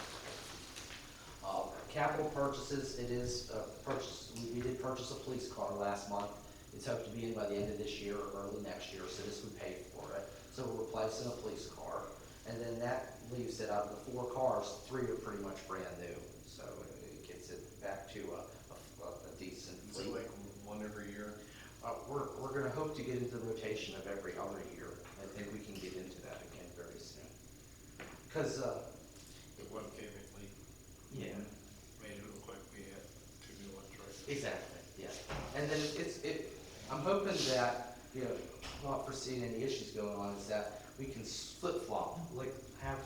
Capital purchases, it is purchase. We did purchase a police car last month. It's hoped to be in by the end of this year or early next year, so this would pay for it. So we're replacing a police car, and then that leaves it out of the 4 cars, 3 are pretty much brand new. So it gets it back to a decent Is it fleet. like one every year? We're going to hope to get into the rotation of every other year. I think we can get into that again very soon. Because, The one came in late, yeah, made it look like we had 2 new ones, right? exactly, yeah. And then I'm hoping that, not foreseeing any issues going on, is that we can flip-flop, like have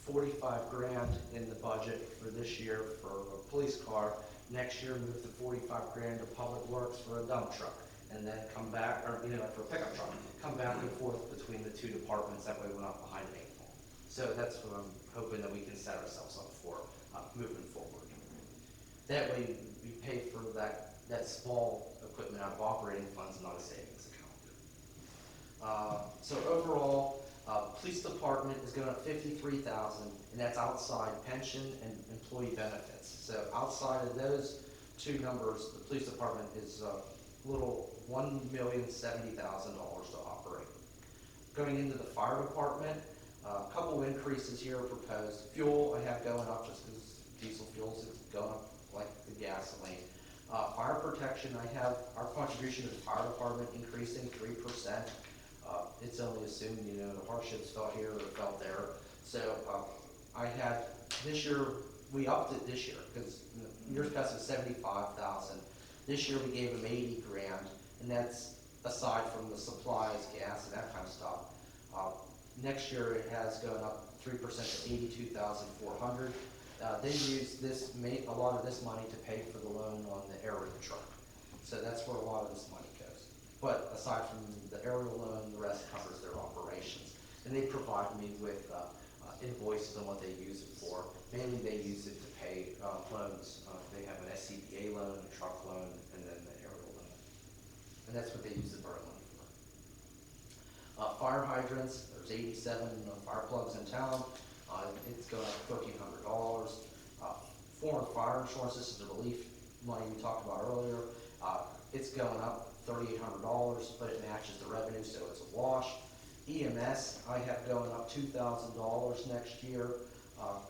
45 grand in the budget for this year for a police car. Next year, move the 45 grand to Public Works for a dump truck, and then come back, or, for a pickup truck, come back and forth between the 2 departments, that way we're not behind the 8 ball. So that's what I'm hoping that we can set ourselves up for, moving forward. That way, we pay for that small equipment out of operating funds, not a savings account. So overall, police department is going up $53,000, and that's outside pension and employee benefits. So outside of those 2 numbers, the police department is little $1,070,000 to operate. Going into the fire department, a couple increases here are proposed. Fuel I have going up just because diesel fuels is going up like the gasoline. Fire protection, I have our contribution to the fire department increasing 3%. It's only assumed, the hardships felt here or felt there. So I had this year, we upped it this year because years past was 75,000. This year we gave them 80 grand, and that's aside from the supplies, gas, and that kind of stuff. Next year it has gone up 3% to 82,400. They use a lot of this money to pay for the loan on the aerial truck. So that's where a lot of this money goes. But aside from the aerial loan, the rest covers their operations. And they provide me with invoices on what they use it for. Mainly they use it to pay loans. They have an SCBA loan, a truck loan, and then the aerial loan. And that's what they use the borough money for. Fire hydrants, there's 87 fire plugs in town. It's going up $1,300. Foreign fire insurance, this is the relief money we talked about earlier. It's going up $3,800, but it matches the revenue, so it's a wash. EMS, I have going up $2,000 next year,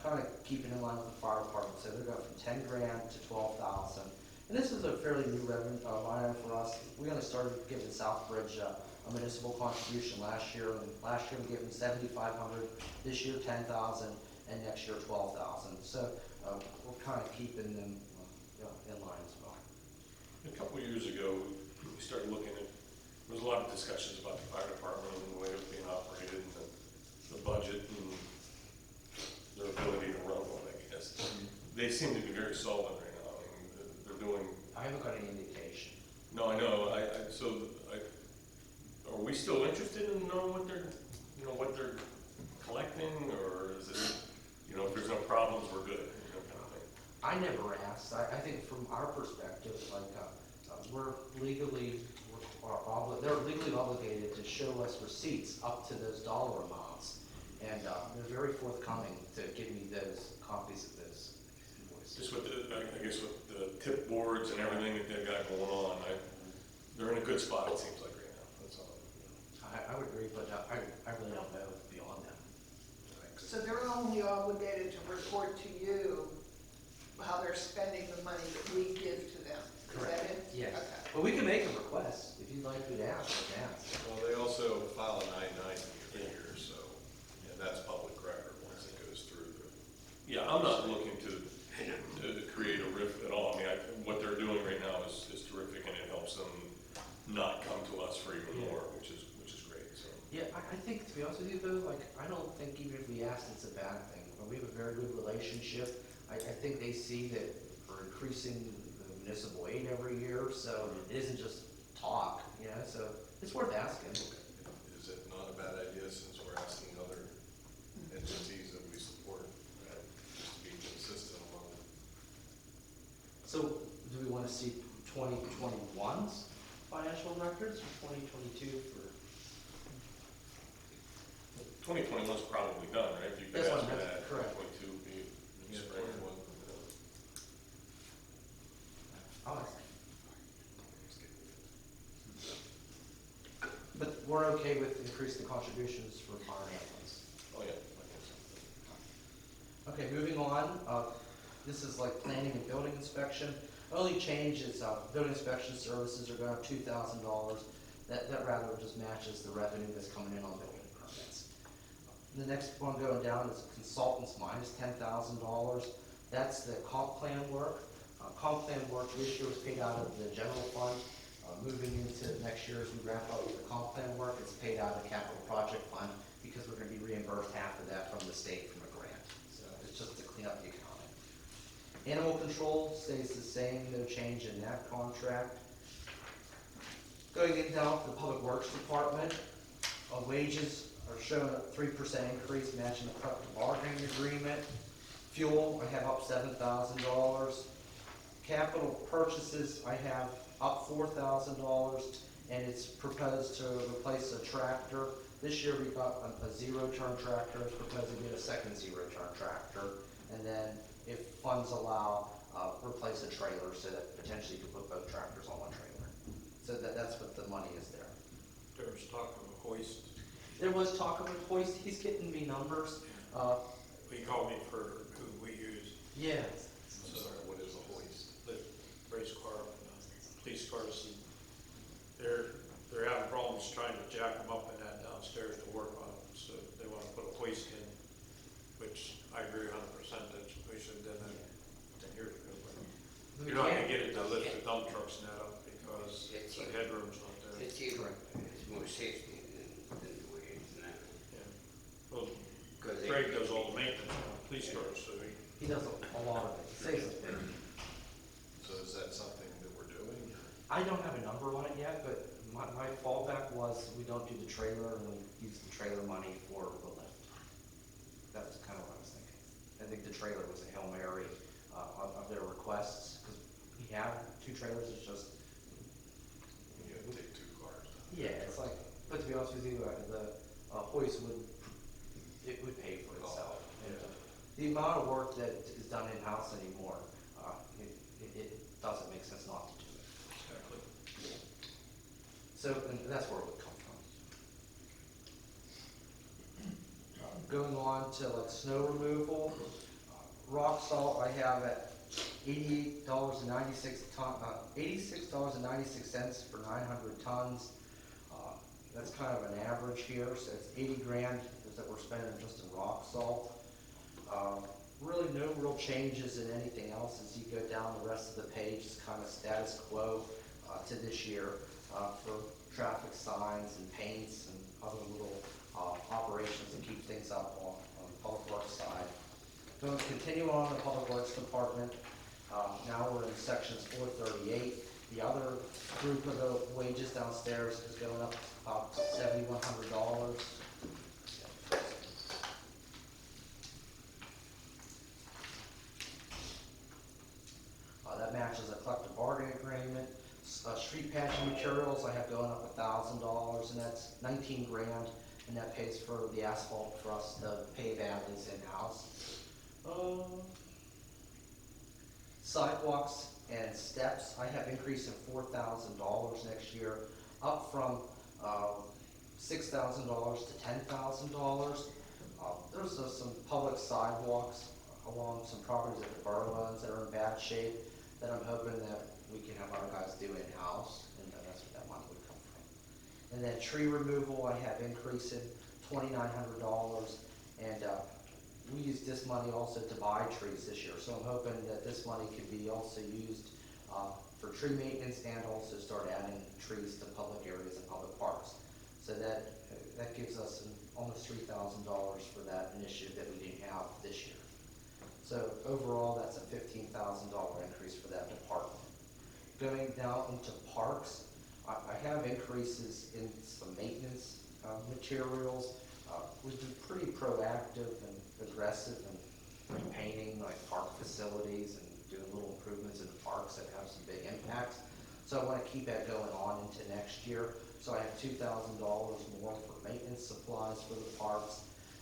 kind of keeping in line with the fire department. So they're going from 10 grand to 12,000. And this is a fairly new revenue line item for us. We only started giving Southbridge a municipal contribution last year. And last year we gave them 7,500. This year 10,000, and next year 12,000. So we're kind of keeping them in line as well. A couple of years ago, we started looking at, there was a lot of discussions about the fire department and the way it was being operated and the budget and their ability to run one, I guess. They seem to be very solid right now. I mean, they're doing. I haven't got any indication. No, I know. Are we still interested in knowing what they're collecting, or is it, if there's no problems, we're good, kind of thing? I never asked. I think from our perspective, we're they're legally obligated to show us receipts up to those dollar amounts, and they're very forthcoming to give me those copies of those invoices. Just with I guess with the tip boards and everything that they've got going on, they're in a good spot, it seems like right now. That's all. I would agree, but I really don't know beyond that. So they're only obligated to report to you how they're spending the money that we give to them. Is that it? Yeah. Okay. But we can make them requests. If you'd like me to ask, I can ask. Well, they also file an I-90 every year, so, and that's public record once it goes through the. Yeah, I'm not looking to create a riff at all. I mean, what they're doing right now is terrific, and it helps them not come to us for even more, which is great, so. Yeah, I think, to be honest with you though, like, I don't think even if we asked, it's a bad thing. We have a very good relationship. I think they see that we're increasing the municipal aid every year, so it isn't just talk, you know, so it's worth asking. Is it not a bad idea since we're asking other entities that we support, just to be consistent among them? So, do we want to see 2021's financial records or 2022 for? 2021's probably done, right? You could That's ask what for I'm- that, correct. 22 would be in Yeah, spring. 21. I'll ask. But we're okay with increasing the contributions for fire ambulance. Oh, yeah. Okay, moving on, this is like planning and building inspection. Only change is, building inspection services are going up $2,000. That rather just matches the revenue that's coming in on building permits. The next one going down is consultants minus $10,000. That's the comp plan work. Comp plan work this year was paid out of the general fund. Moving into next year as we wrap up with the comp plan work, it's paid out of the capital project fund because we're gonna be reimbursed half of that from the state from a grant. So it's just to clean up the accounting. Animal control stays the same, no change in that contract. Going in down to the public works department, wages are showing a 3% increase, matching the collective bargaining agreement. Fuel, I have up $7,000. Capital purchases, I have up $4,000, and it's proposed to replace a tractor. This year we got a zero-turn tractor, it's proposed to get a second zero-turn tractor, and then if funds allow, replace a trailer so that potentially you could put both tractors on one trailer. So that's what the money is there. There was talk of a hoist. There was talk of a hoist, he's getting me numbers, He called me for who we use, yeah. I'm sorry, what is a hoist? the race car, police cars. And they're having problems trying to jack them up and that downstairs to work on them. So they want to put a hoist in, which I agree 100% that we should have done that 10 years ago. But you're not going to get it to lift the dump trucks and that up because the headroom's not there. It's cheaper, it's more safety than the way it is now. Yeah. Well, 'Cause they- Craig does all the maintenance on police cars, so He does a lot of it, he saves us money. So is that something that we're doing? I don't have a number on it yet, but my fallback was we don't do the trailer and we use the trailer money for the lift. That's kind of what I was thinking. I think the trailer was a Hail Mary of their requests, because we have two trailers, it's just. You have to take two cars. Yeah, it's like, but to be honest with you, the hoist would pay for itself. And, the amount of work that is done in-house anymore, it doesn't make sense not to do it. exactly. So, and that's where it would come from. Going on to like snow removal, rock salt I have at $88.96 for 900 tons. That's kind of an average here, so it's 80 grand that we're spending just in rock salt. Really no real changes in anything else as you go down the rest of the page. It's kind of status quo to this year for traffic signs and paints and other little operations to keep things up on the public works side. Going to continue on the public works department. Now we're in sections 438. The other group of the wages downstairs is going up about $7,100. That matches a collective bargaining agreement. Street patching materials, I have going up $1,000, and that's 19 grand, and that pays for the asphalt for us to pave alleys in-house. Sidewalks and steps, I have increase in $4,000 next year, up from $6,000 to $10,000. There's some public sidewalks along some properties that the borough owns that are in bad shape that I'm hoping that we can have our guys do in-house, and that's And then tree removal, I have increased in $2,900, and we used this money also to buy trees this year, so I'm hoping that this money can be also used for tree maintenance and also start adding trees to public areas and public parks. So that gives us almost $3,000 for that initiative that we didn't have this year. So overall, that's a $15,000 increase for that department. Going down into parks, I have increases in some maintenance materials. We've been pretty proactive and aggressive in repainting like park facilities and doing little improvements in the parks that have some big impacts. So I want to keep that going on into next year. So I have $2,000 more for maintenance supplies for the parks.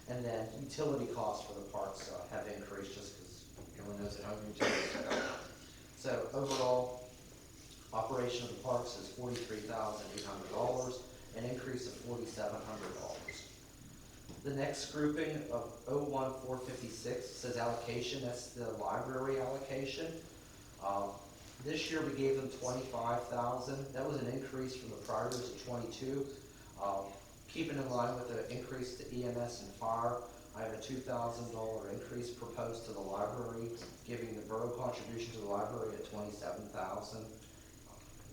And then utility costs for the parks have increased just because everyone knows that home utilities are going up. So overall, operation of the parks is $43,800, an increase of $4,700. The next grouping of 01456 says allocation, that's the library allocation. This year we gave them $25,000. That was an increase from the prior years of 22. Keeping in line with the increase to EMS and fire, I have a $2,000 increase proposed to the library, giving the borough contribution to the library at $27,000.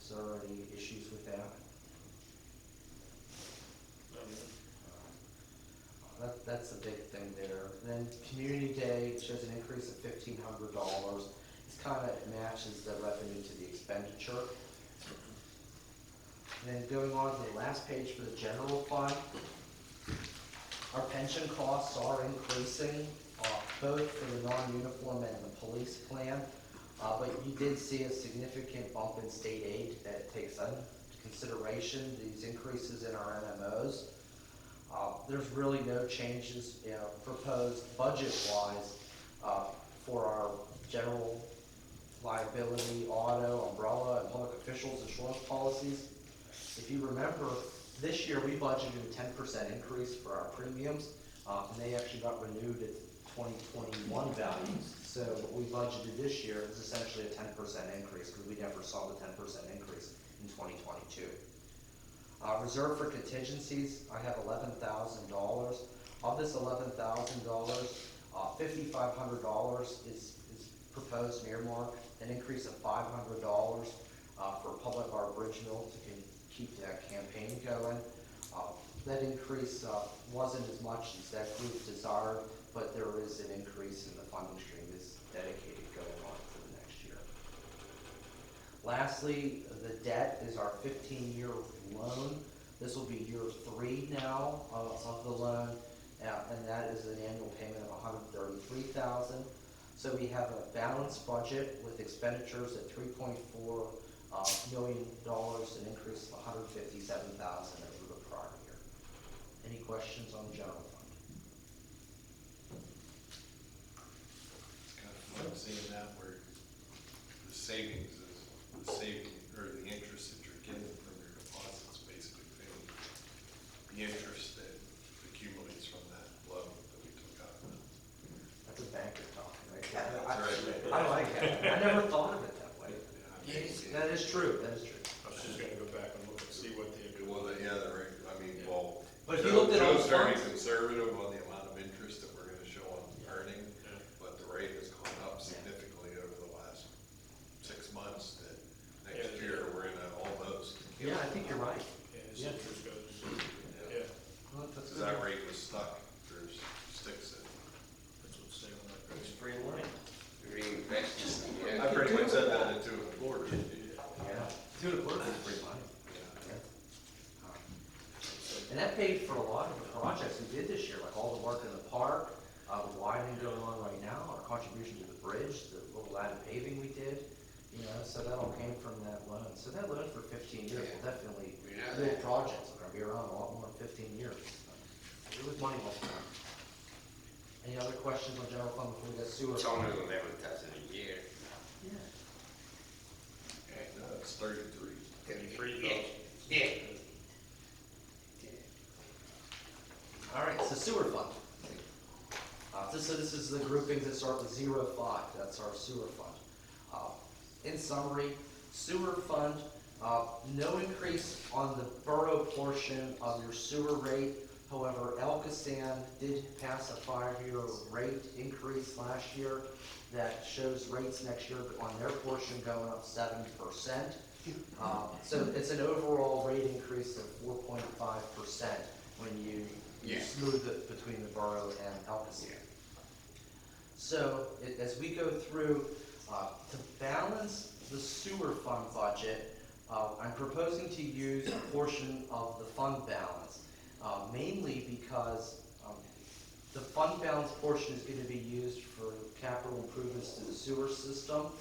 Is there any issues with that? That's the big thing there. And then Community Day shows an increase of $1,500. This kind of matches the revenue to the expenditure. And then going on to the last page for the general fund, our pension costs are increasing, both for the non-uniform and the police plan. But you did see a significant bump in state aid that takes into consideration these increases in our NMOs. There's really no changes proposed budget-wise for our general liability, auto, umbrella, and public officials insurance policies. If you remember, this year we budgeted a 10% increase for our premiums, and they actually got renewed at 2021 values. So what we budgeted this year is essentially a 10% increase because we never saw the 10% increase in 2022. Reserve for contingencies, I have $11,000. Of this $11,000, $5,500 is proposed and earmarked, an increase of $500 for Public Art Bridge Mill to keep that campaign going. That increase wasn't as much as that group desired, but there is an increase in the funding stream that's dedicated going on for the next year. Lastly, the debt is our 15-year loan. This will be year 3 now of the loan, and that is an annual payment of $133,000. So we have a balanced budget with expenditures at $3.4 million, an increase of $157,000 over the prior year. Any questions on the general fund? It's kind of fun seeing that where the savings is, the saving, or the interest that you're getting from your deposits basically paying the interest that accumulates from that loan that we took out. That's a banker talking, right? That's right. I like that. I never thought of it that way. Yes. That is true, that is true. I was just gonna go back and look and see what the. Well, yeah, the rate, I mean, well, But if you looked at all Joe's the very funds- conservative on the amount of interest that we're gonna show on earning, Yeah. but the rate has gone up significantly over the last 6 months that next Yeah. year we're in a almost. Yeah, I think you're right. And his Yeah. interest goes, Yeah. yeah, Well, that's Because good. that rate was stuck, there's sticks in. that's what's saying on that. It's free money. Reinvest. I pretty much said that in 2 1/4. Yeah. 2 1/4 is free money. Yeah. Yeah. And that paid for a lot of the projects we did this year, like all the work in the park, the widening going on right now, our contribution to the bridge, the little added paving we did, so that all came from that loan. So that loan for 15 years will definitely, We know little that. projects are gonna be around a lot more than 15 years. It was money well spent. Any other questions on general fund before we get sewer? It's only 11,000 a year. Yeah. No, it's 33. 33,000. Yeah. All right, so sewer fund. So this is the groupings that start with 05, that's our sewer fund. In summary, sewer fund No increase on the borough portion of your sewer rate. However, El Casan did pass a 5-year rate increase last year that shows rates next year on their portion going up 7%. So it's an overall rate increase of 4.5% when you Yeah. smooth it between the borough and El Casan. So as we go through, to balance the sewer fund budget, I'm proposing to use a portion of the fund balance, mainly because the fund balance portion is going to be used for capital improvements to the sewer system.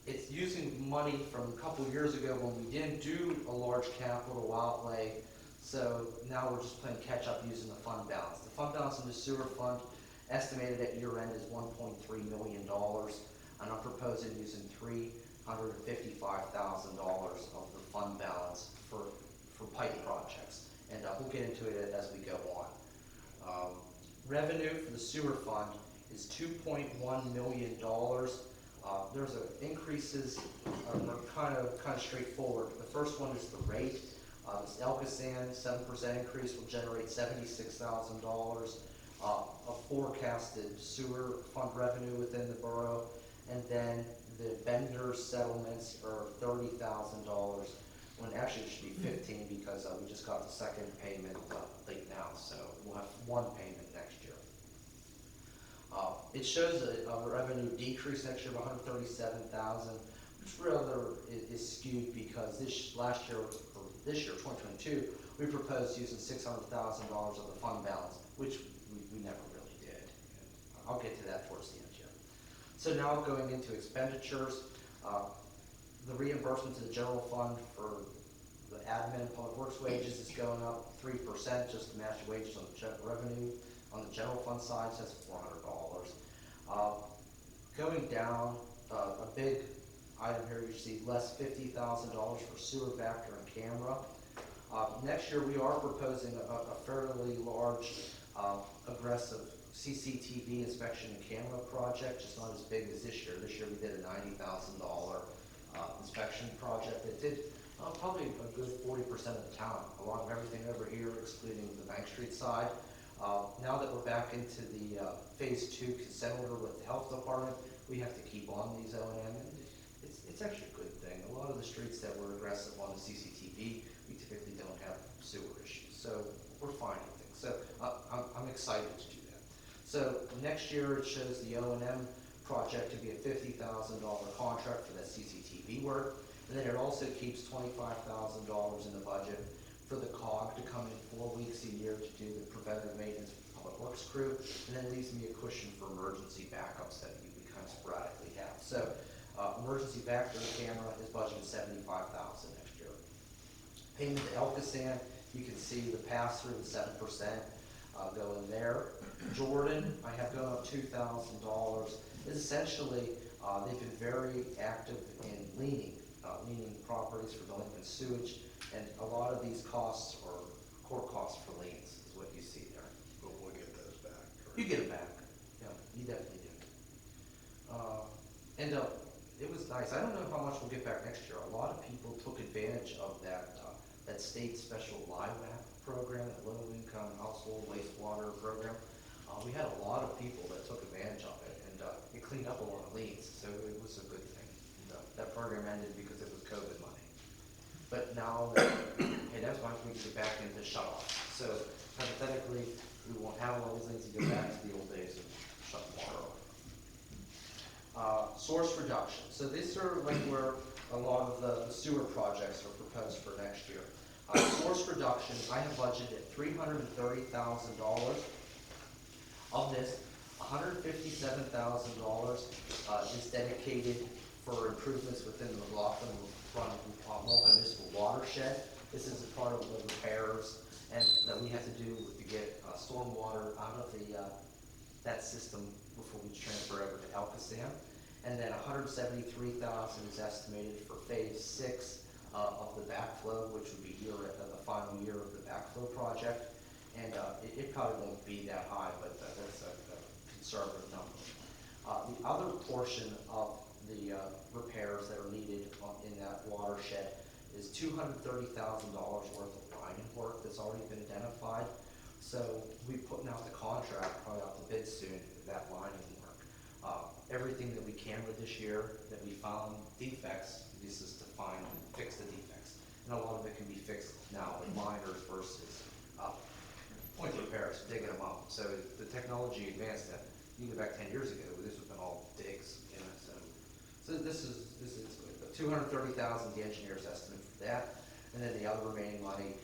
It's using money from a couple years ago when we didn't do a large capital outlay, so now we're just playing catch up using the fund balance. The fund balance in the sewer fund estimated at year end is $1.3 million, and I'm proposing using $355,000 of the fund balance for pipe projects, and we'll get into it as we go on. Revenue for the sewer fund is $2.1 million. There's increases are kind of straightforward. The first one is the rate. This El Casan 7% increase will generate $76,000 of forecasted sewer fund revenue within the borough, and then the vendor settlements are $30,000. When actually it should be 15 because we just got the second payment late now, so we'll have one payment next year. It shows a revenue decrease next year of $137,000, which rather is skewed because this year, 2022, we proposed using $600,000 of the fund balance, which we never really did. I'll get to that towards the end here. So now going into expenditures, the reimbursement to the general fund for the admin and public works wages is going up 3%, just to match the wages on the revenue. On the general fund side, that's $400. Going down, a big item here, you see less $50,000 for sewer vector and camera. Next year, we are proposing a fairly large, aggressive CCTV inspection and camera project, just not as big as this year. This year we did a $90,000 inspection project that did probably a good 40% of the town, along with everything over here, excluding the Bank Street side. Now that we're back into the phase 2 consent order with the health department, we have to keep on these O&M, and it's actually a good thing. A lot of the streets that were aggressive on the CCTV, we typically don't have sewer issues, so we're finding things. So I'm excited to do that. So next year it shows the O&M project to be a $50,000 contract for that CCTV work, and then it also keeps $25,000 in the budget for the COG to come in 4 weeks a year to do the preventative maintenance public works crew, and then leaves me a cushion for emergency backups that we kind of sporadically have. So emergency backup camera is budgeted $75,000 next year. Payment to El Casan, you can see the pass-through is 7% going there. Jordan, I have going up $2,000. Is essentially, they've been very active in leaning properties for delinquent sewage, and a lot of these costs are court costs for liens, is what you see there. But we'll get those back. correct? You get it back, yeah, you definitely do. And it was nice. I don't know how much we'll get back next year. A lot of people took advantage of that state special LIHWAP program, that low income household wastewater program. We had a lot of people that took advantage of it, and it cleaned up a lot of liens, so it was a good thing. And, that program ended because it was COVID money. But now, hey, that's why we can get back into shut-off. So hypothetically, we won't have all these things to go back to the old days of shut water off. Source reduction. So these are like where a lot of the sewer projects are proposed for next year. Source reduction, I have budgeted at $330,000. Of this, $157,000 is dedicated for improvements within the McLaughlin multi-municipal watershed. This is a part of the repairs and that we have to do to get stormwater out of that system before we transfer over to El Casan. And then $173,000 is estimated for phase 6 of the backflow, which would be the final year of the backflow project. And it probably won't be that high, but that's a conservative number. The other portion of the repairs that are needed in that watershed is $230,000 worth of lining work that's already been identified. So we're putting out the contract, probably out to bid soon, for that lining work. Everything that we can with this year that we found defects, this is to find and fix the defects. And a lot of it can be fixed now with liners versus point repairs, digging them up. So the technology advanced that. You go back 10 years ago, this would have been all digs, you know, so this is good. $230,000, the engineer's estimate for that. And then the other remaining money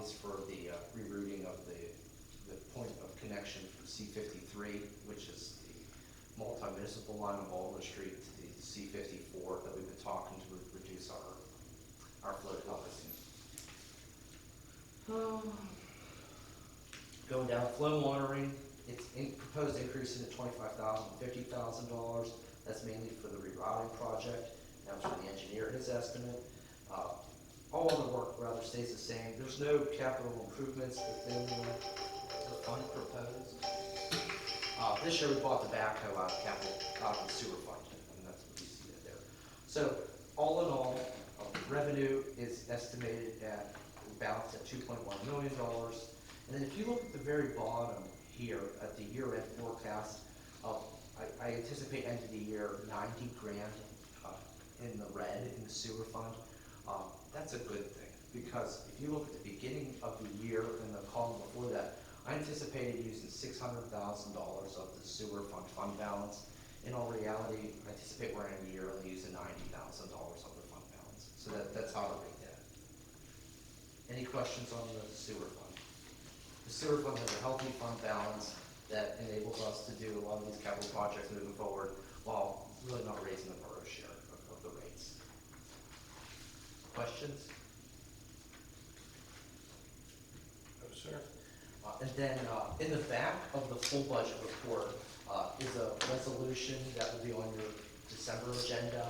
is for the rerouting of the point of connection for C-53, which is the multi-municipal line of Baldwin Street to the C-54 that we've been talking to reduce our flow levels. Going down flow monitoring, it's proposed increase in the $25,000, $50,000. That's mainly for the rerouting project. That was for the engineer, his estimate. All other work rather stays the same. There's no capital improvements within the fund proposed. This year we bought the backhoe out of the sewer fund, and that's what you see there. So all in all, revenue is estimated at balance at $2.1 million. And then if you look at the very bottom here at the year-end forecast, I anticipate end of the year 90 grand in the red in the sewer fund. That's a good thing, because if you look at the beginning of the year and the column before that, I anticipated using $600,000 of the sewer fund balance. In all reality, I anticipate we're in the year only using $90,000 of the fund balance. So that's how I read that. Any questions on the sewer fund? The sewer fund has a healthy fund balance that enables us to do a lot of these capital projects moving forward while really not raising the borough share of the rates. Questions? No, sir. And then in the back of the full budget report is a resolution that will be on your December agenda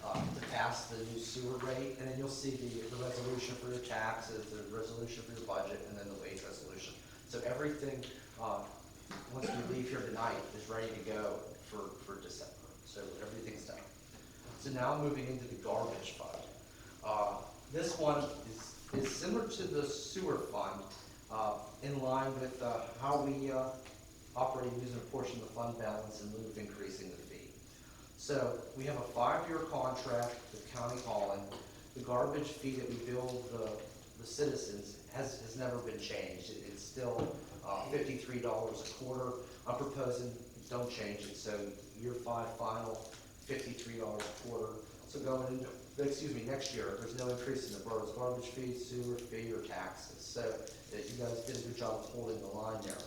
to pass the new sewer rate. And then you'll see the resolution for your taxes, the resolution for your budget, and then the wage resolution. So everything, once we leave here tonight, is ready to go for December. So everything's done. So now moving into the garbage fund. This one is similar to the sewer fund, in line with how we operate using a portion of the fund balance in lieu of increasing the fee. So we have a 5-year contract with County Hauling. The garbage fee that we bill the citizens has never been changed. It's still $53 a quarter. I'm proposing don't change it, so year 5 final, $53 a quarter. So going into, next year, there's no increase in the borough's garbage fee, sewer fee, or taxes. So you guys did a good job of holding the line there.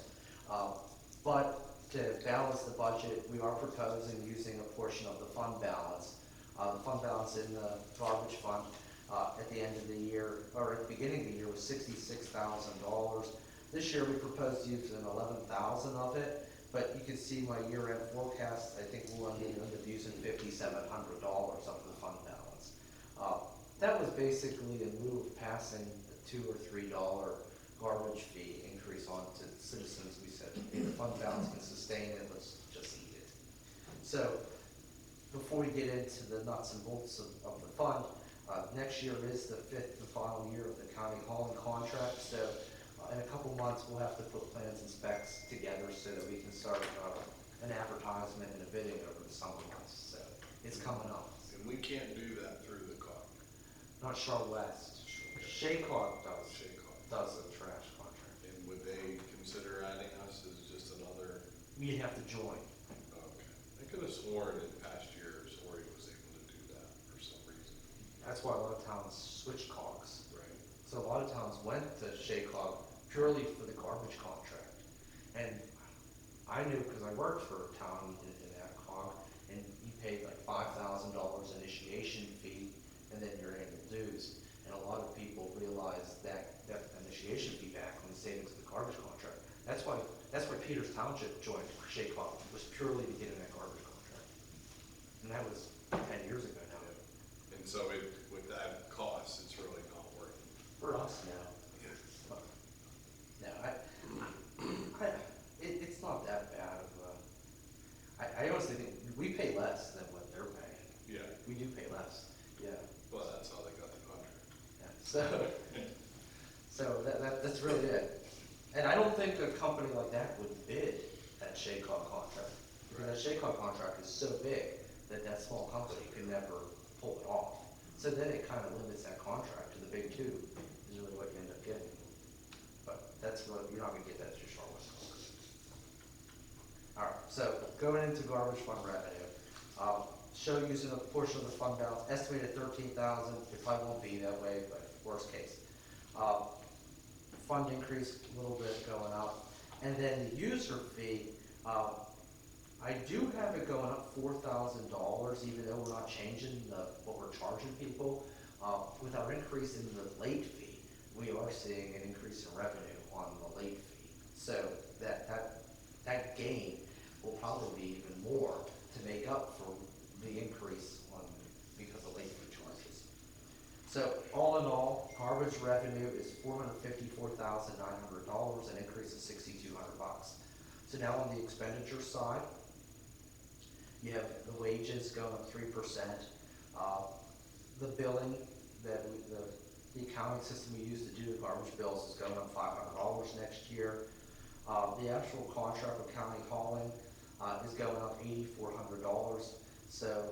But to balance the budget, we are proposing using a portion of the fund balance. The fund balance in the garbage fund at the end of the year, or at the beginning of the year, was $66,000. This year we proposed using $11,000 of it, but you can see my year-end forecast, I think we'll end up using $5,700 of the fund balance. That was basically in lieu of passing the $2 or $3 garbage fee increase on to citizens. We said, if the fund balance can sustain it, let's just eat it. So before we get into the nuts and bolts of the fund, next year is the 5th and final year of the county hauling contract. So in a couple months, we'll have to put plans and specs together so that we can start an advertisement and a bidding over the summer months. So it's coming up. And we can't do that through the COG. Not Char West. Shaycog does the trash contract. And would they consider adding us as just another? You'd have to join. Okay. I could have sworn in past years Ori was able to do that for some reason. That's why a lot of towns switch cogs. Right. So a lot of towns went to Shaycog purely for the garbage contract. And I knew because I worked for a town in that cog, and you paid like $5,000 initiation fee and then your annual dues. And a lot of people realized that initiation fee back when savings of the garbage contract. That's why Peters Township joined Shaycog, was purely to get in that garbage contract. And that was 10 years ago now. Yeah. And so with that cost, it's really not worth it. For us now. Yeah. No, it's not that bad of a, I honestly think we pay less than what they're paying. So that's really it. And I don't think a company like that would bid that Shaycog contract. Because that Shaycog contract is so big that that small company could never pull it off. So then it kind of limits that contract to the big two, is really what you end up getting. But that's what, you're not gonna get that at your Charlotte. All right, so going into garbage fund revenue, show using a portion of the fund balance, estimated 13,000. It probably won't be that way, but worst case. Fund increase a little bit going up, and then the user fee. I do have it going up $4,000, even though we're not changing what we're charging people. With our increase in the late fee, we are seeing an increase in revenue on the late fee. So that gain will probably be even more to make up for the increase because of late fee charges. So all in all, garbage revenue is $454,900, an increase of $6,200. So now on the expenditure side, you have the wages going up 3%. The billing the accounting system we use to do the garbage bills is going up $500 next year. The actual contract with county hauling is going up $8,400. So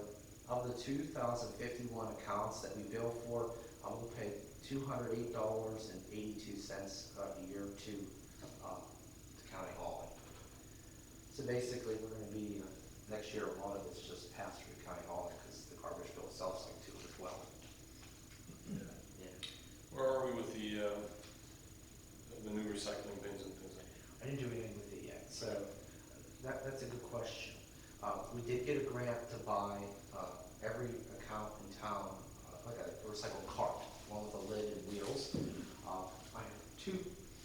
of the 2,051 accounts that we bill for, we'll pay $208.82 a year to county hauling. So basically, we're going to be next year. A lot of it's just passed through county hauling because the garbage bill itself is like $212. Yeah. Where are we with the new recycling bins and things like that? I didn't do anything with it yet, so that's a good question. We did get a grant to buy every account in town, like a recycled cart, one with a lid and wheels. I have two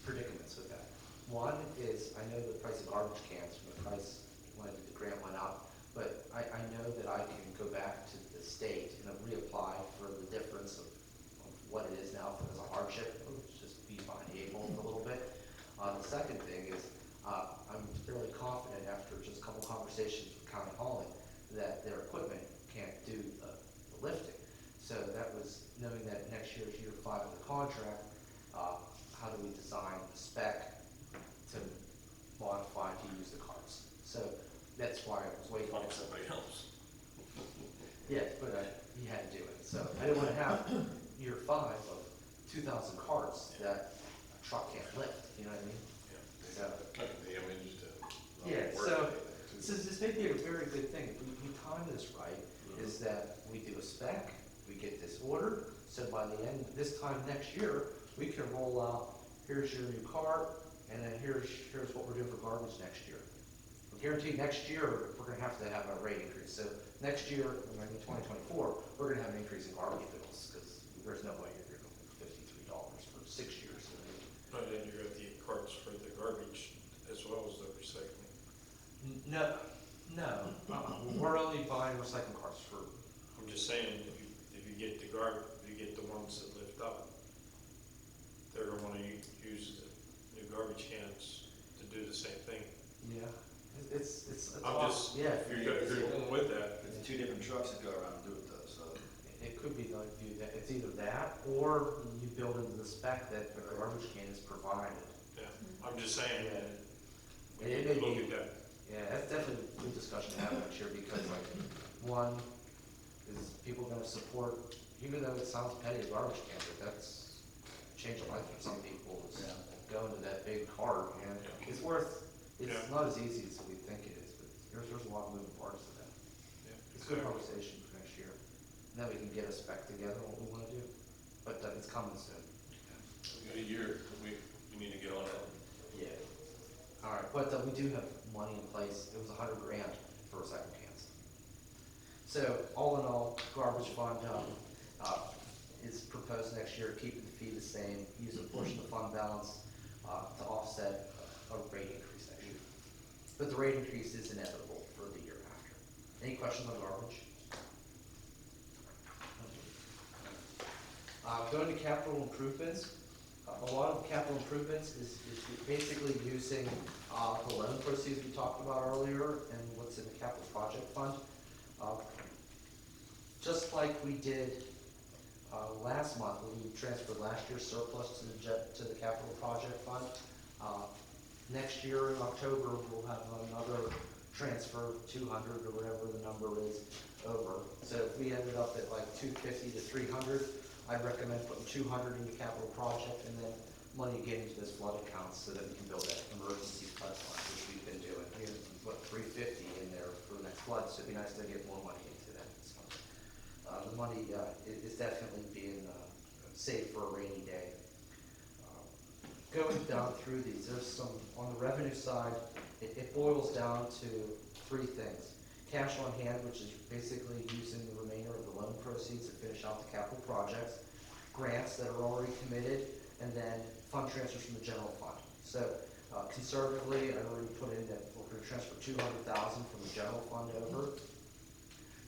predicaments with that. One is I know the price of garbage cans from the price when the grant went up, but I know that I can go back to the state and reapply for the difference of what it is now if it was a hardship. It would just be behind the eight ball for a little bit. The second thing is I'm fairly confident after just a couple conversations with county hauling that their equipment can't do the lifting. So that was knowing that next year is year 5 of the contract. How do we design the spec to modify to use the carts? So that's why I was waiting. Find somebody else. Yeah, but he had to do it. So I didn't want to have year 5 of 2,000 carts that a truck can't lift. You know what I mean? Yeah, So, kind of damaged and not yeah, working so anything. this may be a very good thing. If we time this right, is that we do a spec, we get this ordered, so by the end, this time next year, we can roll out, here's your new cart, and then here's what we're doing for garbage next year. I guarantee next year, we're gonna have to have a rate increase. So next year, in 2024, we're gonna have an increase in garbage bills, because there's no way you're gonna go $53 for 6 years. But then you're at the carts for the garbage as well as the recycling. No, we're only buying recycling carts for. I'm just saying, if you get the ones that lift up, they're gonna wanna use the new garbage cans to do the same thing. Yeah, it's I'm just, yeah. if you're going with that, It's 2 different trucks that go around and do it though, so. It could be like it's either that or you build into the spec that the garbage can is provided. yeah, I'm just saying that we It need to may look be- at that. Yeah, that's definitely a good discussion to have next year because like, one, is people gonna support, even though it sounds petty, a garbage can, but that's change of life for some people. Is going to that big cart and it's Yeah. not as easy as we think it is, but there's a lot of moving parts to that. Yeah, It's a good exactly. conversation for next year. And then we can get us back together on what we wanna do. But it's coming soon. We got a year, we need to get on it. Yeah. All right, but we do have money in place. It was $100 grand for recycling cans. So all in all, garbage fund is proposed next year, keeping the fee the same, use a portion of the fund balance to offset a rate increase next year. But the rate increase is inevitable for the year after. Any questions on garbage? Going to capital improvements. A lot of capital improvements is basically using the loan proceeds we talked about earlier and what's in the capital project fund. Just like we did Last month, we transferred last year's surplus to the capital project fund. Next year in October, we'll have another transfer, 200 or whatever the number is, over. So if we ended up at like 250 to 300, I'd recommend putting 200 in the capital project and then money getting into this flood account so that we can build that emergency flood fund, which we've been doing. We have, what, 350 in there for the next flood, so it'd be nice to get more money into that. So, the money is definitely being saved for a rainy day. Going down through these, there's some, on the revenue side, it boils down to three things. Cash on hand, which is basically using the remainder of the loan proceeds to finish out the capital projects, grants that are already committed, and then fund transfers from the general fund. So conservatively, I already put in that we're going to transfer $200,000 from the general fund over.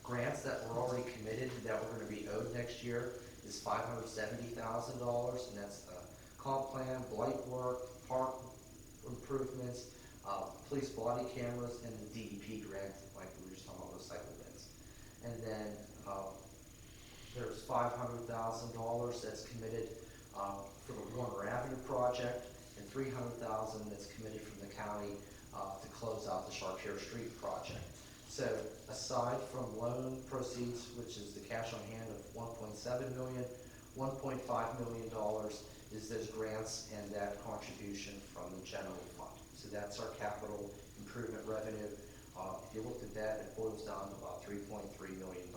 Grants that were already committed that we're going to be owed next year is $570,000, and that's the comp plan, blight work, park improvements, police body cameras, and the DEP grant, like we were just talking about recycle bins. And then there's $500,000 that's committed for the Warner Avenue project, and $300,000 that's committed from the county to close out the Chartier Street project. So aside from loan proceeds, which is the cash on hand of $1.7 million, $1.5 million is those grants and that contribution from the general fund. So that's our capital improvement revenue. If you looked at that, it boils down to about $3.3 million.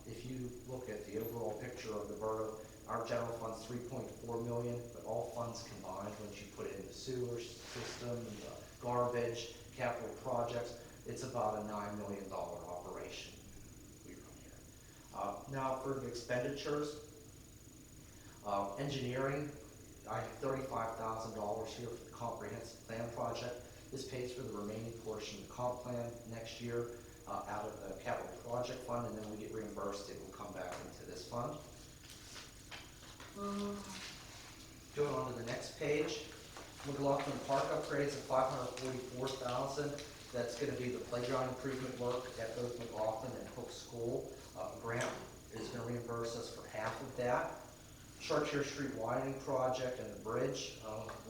If you look at the overall picture of the borough, our general fund's $3.4 million, but all funds combined, once you put it in the sewer system, the garbage, capital projects, it's about a $9 million operation we run here. Now for the expenditures, engineering, I have $35,000 here for the comprehensive plan project. This pays for the remaining portion of the comp plan next year out of the capital project fund, and then we get reimbursed. It will come back into this fund. Going on to the next page, McLaughlin Park upgrades of $544,000. That's going to be the playground improvement work at both McLaughlin and Hook School. Grant is going to reimburse us for half of that. Chartier Street widening project and the bridge.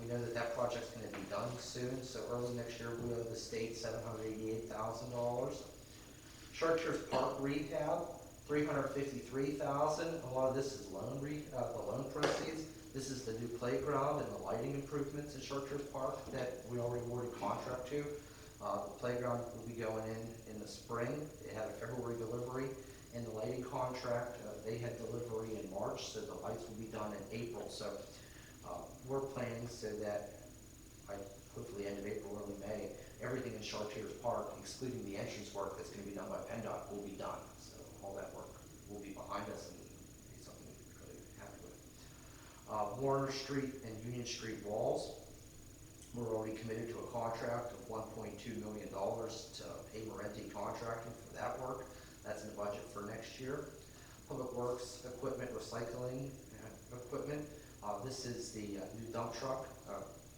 We know that that project's going to be done soon, so early next year we owe the state $788,000. Chartier's Park rehab, $353,000. A lot of this is the loan proceeds. This is the new playground and the lighting improvements at Chartier Park that we already awarded contract to. The playground will be going in the spring. They had a February delivery. And the lighting contract, they had delivery in March, so the lights will be done in April. So we're planning so that hopefully end of April, early May, everything in Chartiers Park, excluding the entrance work that's going to be done by PennDOT, will be done. So all that work will be behind us and be something we're really happy with. Warner Street and Union Street walls, we're already committed to a contract of $1.2 million to pay Morenti Contracting for that work. That's in the budget for next year. Public Works equipment, recycling equipment. This is the new dump truck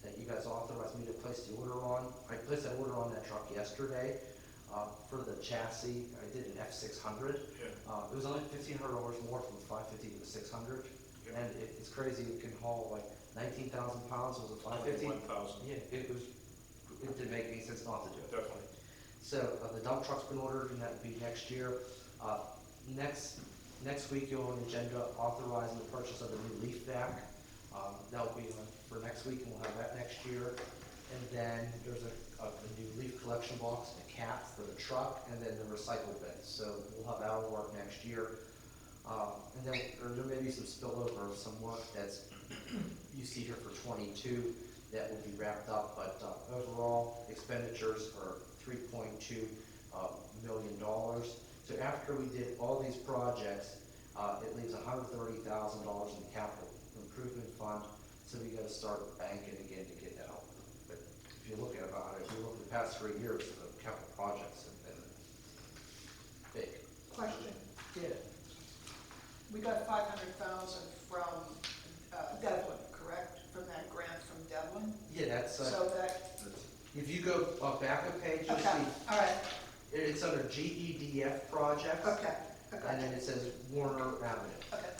that you guys authorized me to place the order on. I placed that order on that truck yesterday for the chassis. I did an F600. Yeah. It was only $1,500 more from the 550 to the 600. Yeah. And it's crazy. It can haul like 19,000 pounds. Was it 550? 21,000. Yeah, it didn't make any sense not to do it. Definitely. So the dump truck's been ordered, and that will be next year. Next week, you'll on the agenda authorizing the purchase of a new leaf vac. That'll be for next week, and we'll have that next year. And then there's a new leaf collection box and a cap for the truck, and then the recycle bins. So we'll have our work next year. And then there may be some spillover of some work that's you see here for 22 that will be wrapped up. But overall, expenditures are $3.2 million. So after we did all these projects, it leaves $130,000 in the capital improvement fund. So we got to start banking again to get that out. But if you look at if you look at the past 3 years, the capital projects have been big. Question, Yeah. we got 500,000 from Devlin, correct? From that grant from Devlin? Yeah, that's So that, if you go back a page, you'll okay, see all right, it's under GEDF projects. okay, okay, And then it says Warner Avenue. okay.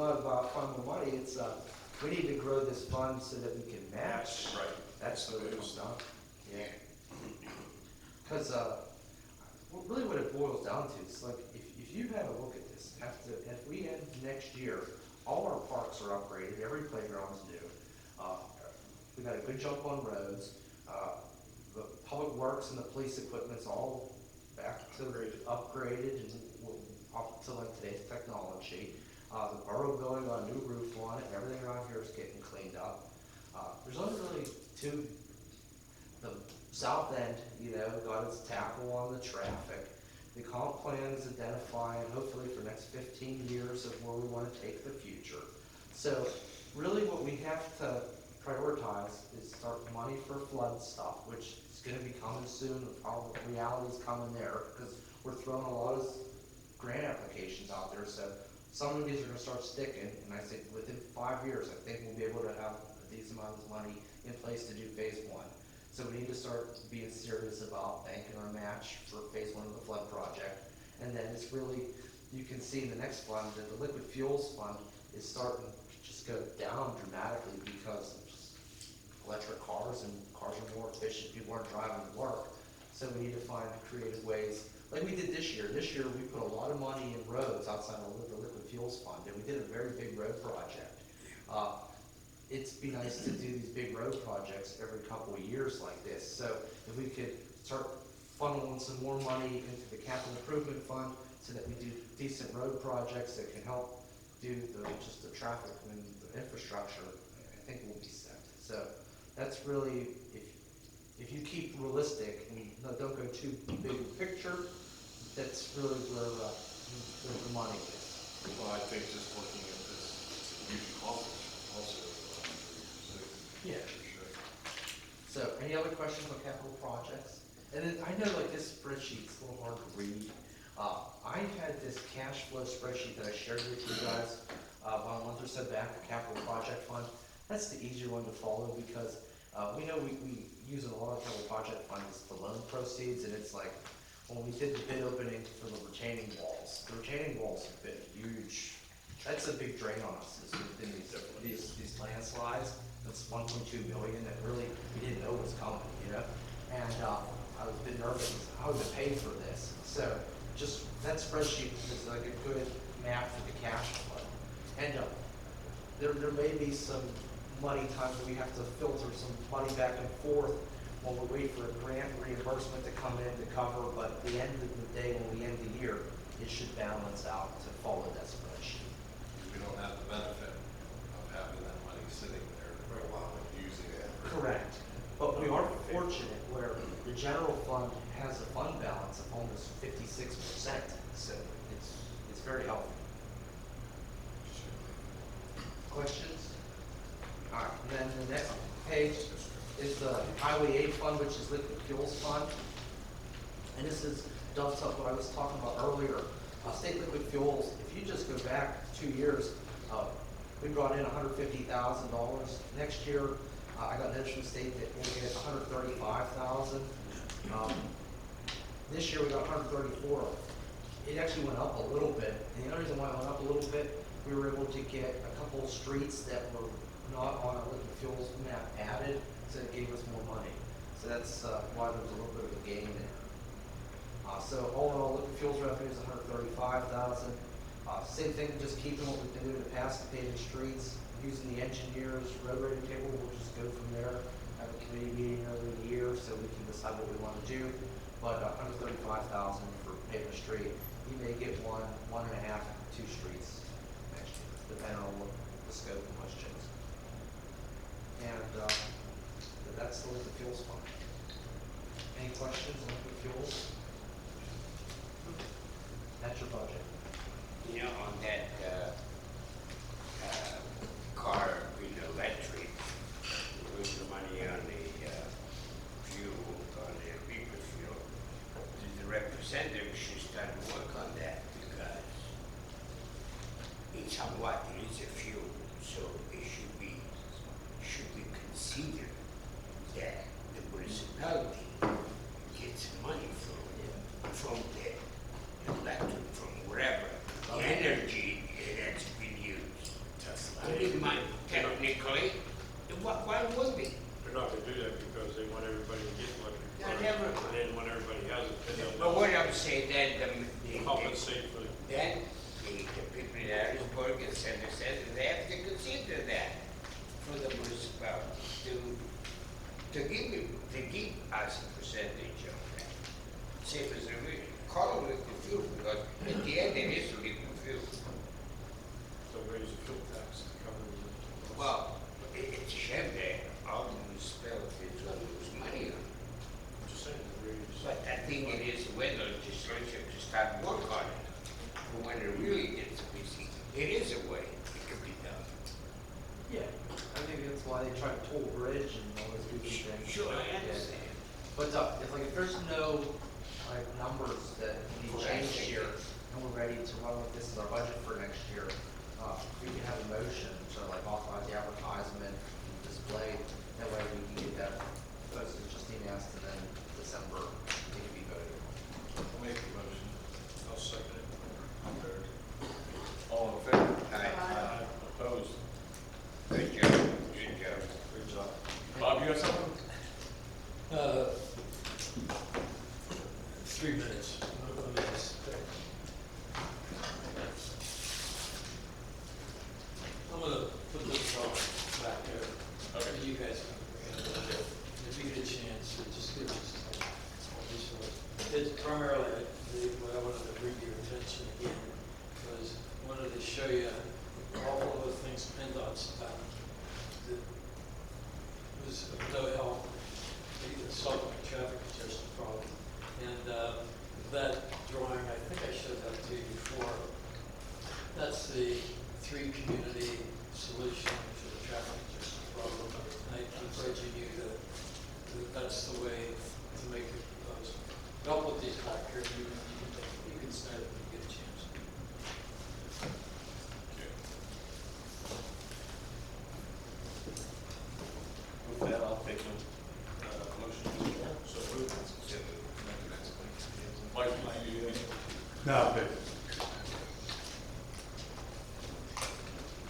not about funding money, it's, we need to grow this fund so that we can match. Right. That's what it comes down. Yeah. Because, really what it boils down to is like, if you have a look at this, if we end next year, all our parks are upgraded, every playground's new. We got a good jump on roads, the public works and the police equipment's all back to upgraded and up to like today's technology. The borough building got a new roof on it, and everything around here is getting cleaned up. There's only really the south end, got its tackle on the traffic. The comp plan is identifying, hopefully for the next 15 years of where we want to take the future. So really what we have to prioritize is start money for flood stuff, which is going to be coming soon. Probably reality is coming there because we're throwing a lot of grant applications out there. So some of these are going to start sticking, and I think within 5 years, I think we'll be able to have a decent amount of money in place to do phase one. So we need to start being serious about banking our match for phase one of the flood project. And then it's really, you can see in the next fund that the liquid fuels fund is starting to just go down dramatically because of just electric cars, and cars are more efficient, people aren't driving to work. So we need to find creative ways, like we did this year. This year we put a lot of money in roads outside of the liquid fuels fund, and we did a very big road project. It'd be nice to do these big road projects every couple of years like this. So if we could start funneling some more money into the capital improvement fund so that we do decent road projects that can help do just the traffic and the infrastructure, I think we'll be set. So that's really, if you keep realistic and don't go too big a picture, that's really where the money is. Well, I think just looking at this, it's a huge accomplishment also. Yeah. For sure. So, any other questions on capital projects? And then, I know like this spreadsheet's a little hard to read. I had this cash flow spreadsheet that I shared with you guys about a month or so back, the capital project fund. That's the easier one to follow because we know we use a lot of capital project funds for loan proceeds, and it's like, when we did the bid opening for the retaining walls have been huge. That's a big drain on us, is within these landslides. That's 1.2 million that really we didn't know was coming, And I was a bit nervous how to pay for this. So just that spreadsheet is like a good map for the cash flow. And there may be some money times where we have to filter some money back and forth while we wait for a grant reimbursement to come in to cover. But at the end of the day, when we end the year, it should balance out to follow that spreadsheet. We don't have the benefit of having that money sitting there for a while and using it. Correct. But we are fortunate where the general fund has a fund balance of almost 56%. So it's very helpful. Questions? All right, and then the next page is the Highway 8 fund, which is liquid fuels fund. And this is dovetails what I was talking about earlier. State liquid fuels, if you just go back 2 years, we brought in $150,000. Next year, I got notice from the state that we'll get $135,000. This year we got 134. It actually went up a little bit, and the only reason why it went up a little bit, we were able to get a couple of streets that were not on our liquid fuels map added, so it gave us more money. So that's why there was a little bit of a gain there. So all in all, liquid fuels revenue is $135,000. Same thing, just keeping what we've been doing in the past, paving streets, using the engineer's road rating table. We'll just go from there. Have a committee meeting early in the year so we can decide what we want to do. But $135,000 for paving a street. You may get 1.5, 2 streets next year, depending on what the scope and questions. And that's the liquid fuels fund. Any questions on liquid fuels? That's your budget. On that car with electric, with the money on the fuel, on the liquid fuel, the representative should start to work on that because in somewhat it is a fuel, so it should be considered that the municipality gets money from the electric, from wherever, the energy that's been used. But what I'm saying, then Compensate for the. then the people in Harrisburg and Center Center, they have to consider that for the municipality to give us a percentage of that. Same as a call it liquid fuel, because at the end it is liquid fuel. So raise the fuel tax to cover the. Well, it's a shame that all the municipalities will lose money on it. Just saying, raise. But I think it is when the legislature to start work on it. But when it really gets busy, it is a way it can be done. Yeah, I think that's why they try to toll bridge and all those goofy things. Sure, I Yeah. understand. But if there's no like numbers that can be changed here, and we're ready to run with this as our budget for next year, we can have a motion to like authorize the advertisement, display, that way we can get that posted, Justine asked, and then December, it can be voted on. I'll make the motion. I'll second it. All in favor? Aye. Opposed? Good job, good job. Good job. Bob, you got something? 3 minutes. Let me just- I'm gonna put this drawing back there. Okay. And you guys can bring it up. If you get a chance, just give us a visual. It's primarily, what I wanted to bring to your attention again was wanted to show you all of the things PennDOT's about that was of no help, solving the traffic congestion problem. And that drawing, I think I showed that to you before. That's the 3 community solution to the traffic congestion problem. And I'm encouraging you that that's the way to make it proposed. But I'll put these back here. You can start it when you get a chance. With that, I'll take a motion to adjourn. So moved. Mike, you, No, good.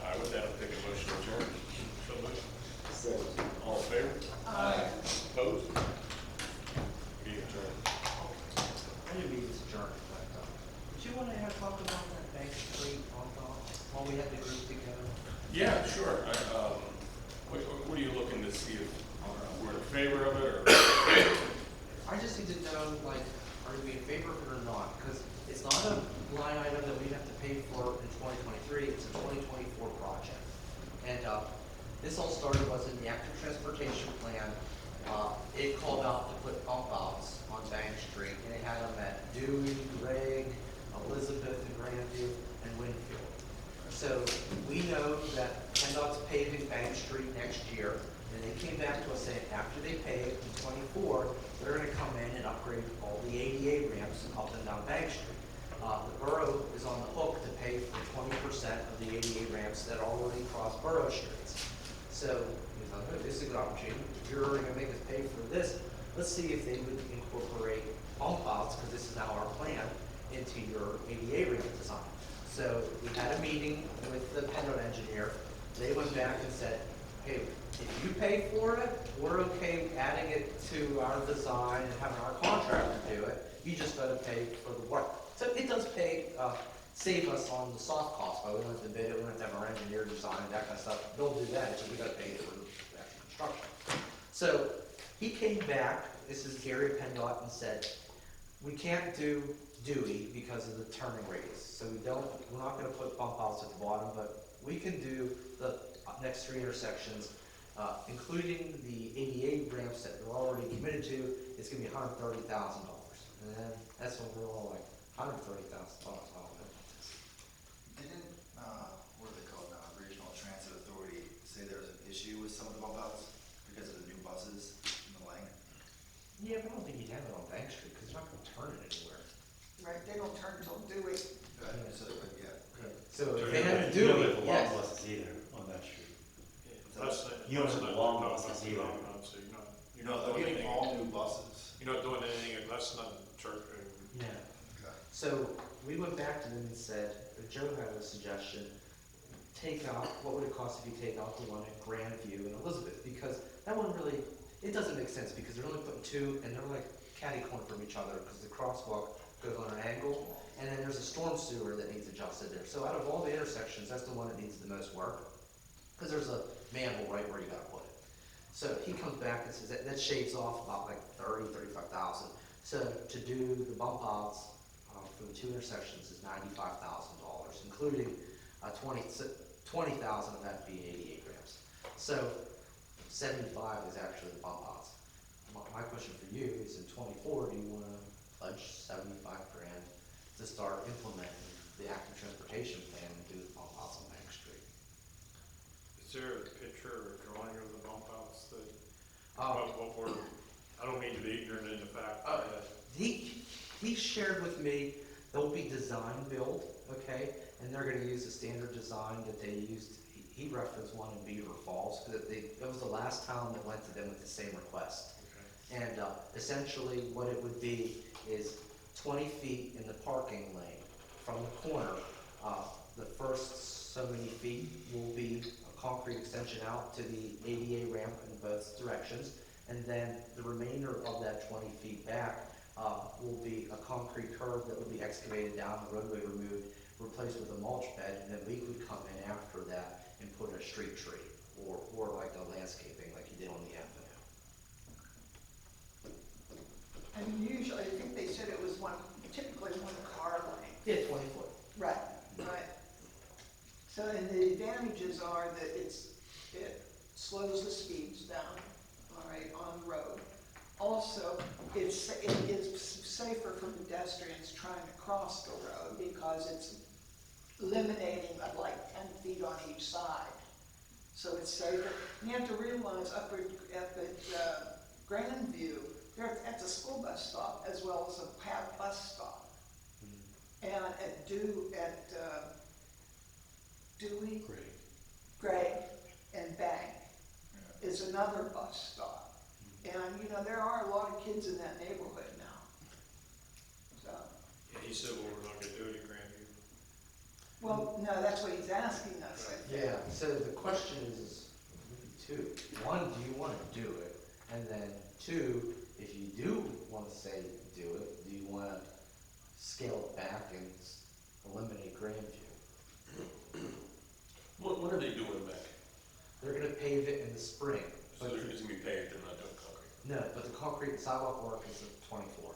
all right, with that, I'll take a motion to adjourn. So moved. All in favor? Opposed? Be adjourned. I didn't mean to adjourn, but, do you want to have talk about that Bank Street on, while we have the group together? Yeah, sure. What are you looking to see if we're in favor of it, or? I just need to know, like, are we in favor of it or not? Because it's not a line item that we have to pay for in 2023, it's a 2024 project. And this all started was in the active transportation plan. It called out to put bump outs on Bank Street, and it had them at Dewey, Gregg, Elizabeth, and Grandview, and Winfield. So we know that PennDOT's paving Bank Street next year, and they came back to us saying after they pave in '24, they're gonna come in and upgrade all the ADA ramps up and down Bank Street. The borough is on the hook to pay for 20% of the ADA ramps that already cross borough streets. So, we thought, oh, this is a good opportunity, if you're already gonna make us pay for this, let's see if they would incorporate bump outs, because this is now our plan, into your ADA ramp design. So, we had a meeting with the PennDOT engineer, they went back and said, hey, if you pay for it, we're okay adding it to our design and having our contractor do it, you just gotta pay for the work. So it does pay, save us on the soft cost, but we don't have to bid it, we don't have to have our engineer design, that kind of stuff. They'll do that, so we gotta pay for the actual construction. So he came back, this is Gary PennDOT, and said, we can't do Dewey because of the turning radius. So we're not gonna put bump outs at the bottom, but we can do the next 3 intersections, including the ADA ramps that we're already committed to. It's gonna be $130,000. And then that's when we're all like, $130,000. Didn't, what are they called now, Regional Transit Authority, say there was an issue with some of the bump outs because of the new buses in the lane? Yeah, but I don't think you'd have it on Bank Street, because you're not gonna turn it anywhere. Right, they don't turn till Dewey. So, but yeah. So if they had to You do don't it, have the long yes. buses either on that street. That's not- You don't that's have the not- long no, buses that's either. not- no, so you're No, not they're doing getting anything, all new buses. you're not doing anything, that's not church. Yeah. Okay. So we went back to them and said, Joe had a suggestion, take out, what would it cost if you take out the one at Grandview and Elizabeth? Because that one really, it doesn't make sense because they're only putting 2 and they're like catty corner from each other, because the crosswalk goes on an angle, and then there's a storm sewer that needs adjusted there. So out of all the intersections, that's the one that needs the most work, because there's a manhole right where you gotta put it. So he comes back and says that shaves off about like 35,000. So to do the bump outs for the two intersections is $95,000, including 20,000 of that being 88 grams. So 75 is actually the bump outs. My question for you is, in '24, do you want to pledge 75 grand to start implementing the active transportation plan and do the bump outs on Bank Street? Is there a picture or drawing of the bump outs that, Uh, what we're, I don't mean to be ignorant in the fact Uh, that, He shared with me, they'll be design build, okay? And they're gonna use the standard design that they used, he referenced one in Beaver Falls, because it was the last town that went to them with the same request. And essentially what it would be is 20 feet in the parking lane from the corner. The first so many feet will be a concrete extension out to the ADA ramp in both directions. And then the remainder of that 20 feet back will be a concrete curb that will be excavated down, the roadway removed, replaced with a mulch bed, and then we could come in after that and put a street tree or like a landscaping like you did on the avenue. And usually, I think they said it was typically one car lane. Yeah, 20 foot. Right, right. So, and the advantages are that it slows the speeds down, all right, on the road. Also, it is safer for pedestrians trying to cross the road because it's eliminating of like 10 feet on each side. So it's safer. And you have to realize up at Grandview, that's a school bus stop as well as a PATH bus stop. And at Dewey, Gray, and Bank is another bus stop. And, you know, there are a lot of kids in that neighborhood now. So, yeah, he said, well, we're not gonna do it at Grandview. well, no, that's what he's asking us, I think. Yeah, so the question is maybe two. One, do you want to do it? And then two, if you do want to say do it, do you want to scale it back and eliminate Grandview? What are they doing back? They're going to pave it in the spring. So But it's gonna be paved, they're not doing concrete? no, but the concrete sidewalk work is at 24.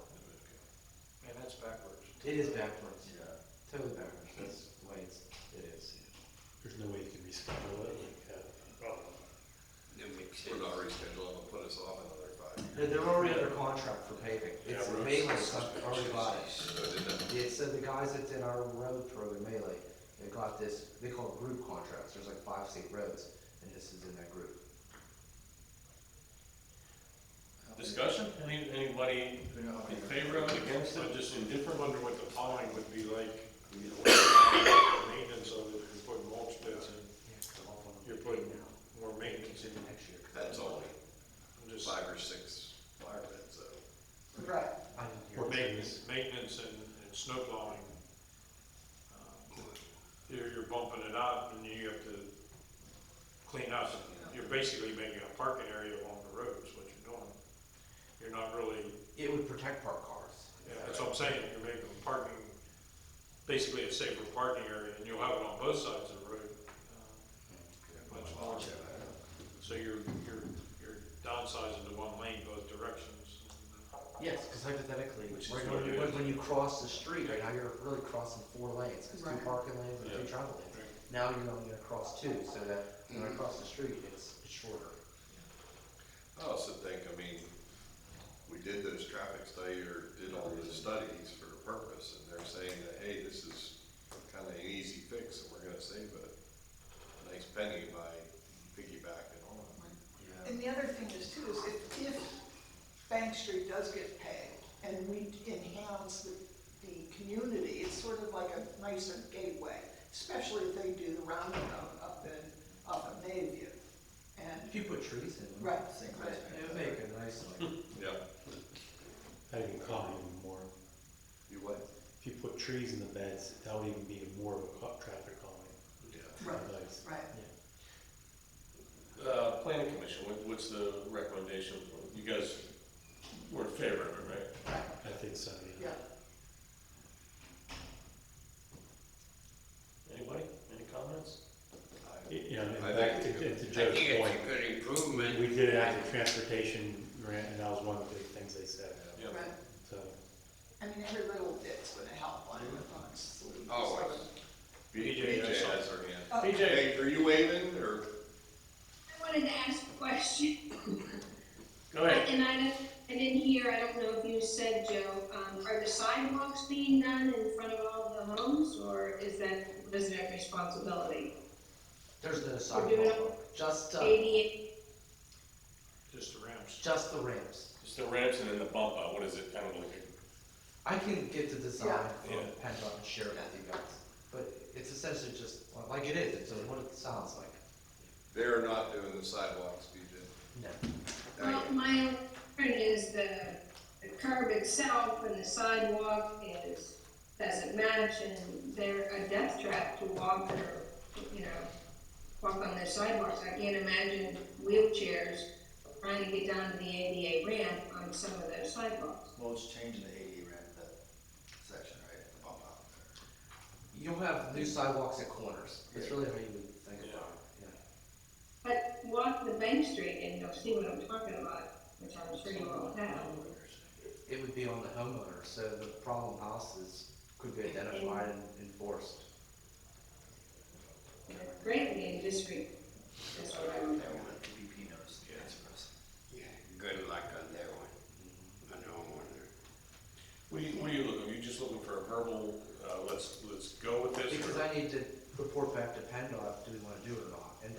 Man, that's backwards. It is backwards. Yeah. Totally backwards. That's the way it is. There's no way you can reschedule it, That makes We're sense. not rescheduling, it'll put us off another 5 years. They're already under contract for paving. It's Yeah, roads. Melee already got it. So I didn't know. Yeah, so the guys that did our road program, Melee, they got this, they call it group contracts. There's like 5 state roads, and this is in that group. Discussion? Anybody Do we know how in many? favor of it, against it, just indifferent? I wonder what the plowing would be like, maintenance of it, you're putting mulch beds in, you're putting more maintenance in. Next year. That's only I'm just, 5 or 6 fire beds, so. Right. I didn't hear or it. maintenance and snow plowing. You're bumping it out and you have to clean up, you're basically making a parking area along the road is what you're doing. You're not really, It would protect parked cars. yeah, that's what I'm saying, you're making parking, basically a safer parking area, and you'll have it on both sides of the road. Much more. So you're downsizing to one lane both directions. Yes, because hypothetically, Which is right, what it is. when you cross the street, right now you're really crossing 4 lanes, because 2 Right. parking lanes and 2 Yeah. travel lanes. Right. Now you're only gonna cross 2, so that when I cross the street, it's shorter. I also think, I mean, we did those traffic study or did all the studies for a purpose, and they're saying that, hey, this is kind of an easy fix, and we're gonna save a nice penny by piggybacking on. Yeah. And the other thing is too, is if Bank Street does get paved and we enhance the community, it's sort of like a nicer gateway, especially if they do the roundabout up in Mayview. And, If you put trees in them. right, It right. would make a nice, like, Yeah. That even calm even more. You what? If you put trees in the beds, that would even be more of a traffic calming Yeah. Right, device. right. Planning commission, what's the recommendation? You guys we're in favor of it, right? I think so, yeah. Yeah. Anybody, any comments? You know, in I fact, think it's to I Joe's think it's point, a good improvement. we did it after transportation grant, and that was one of the big things they said, Yep. Right. so. I mean, every little bit's gonna help, honestly. Oh, BJ has her hand. Oh. BJ, are you waving, or? I wanted to ask a question. Go ahead. And I didn't hear, I don't know if you said, Joe, are the sidewalks being done in front of all the homes, or is that resident responsibility? There's no We're doing sidewalk, just, ADA, Just the ramps. just the ramps. Just the ramps and then the bump out, what is it, kind of like I can get the design Yeah. from PennDOT and share it with you guys, but it's essentially just, well, like it is, it's what it sounds like. They're not doing the sidewalks, BJ. No. well, my concern is the curb itself and the sidewalk doesn't match, and they're a death trap to walk walk on their sidewalks. I can't imagine wheelchairs trying to get down to the ADA ramp on some of those sidewalks. Well, it's changing the AD ramp, that section, right, the bump out there. You'll have new sidewalks at corners, that's really how you would think Yeah. about it, yeah. But walk the Bank Street and you'll see what I'm talking about, which I'm sure you all have. It would be on the homeowner, so the problem houses could be identified and enforced. Greatly in district, that's what I would know. DEP knows the answer for us. Yeah, good luck on that one. I know one. what are you looking, are you just looking for a verbal, let's go with this? Because or I need to report back to PennDOT, do we wanna do it or not, and,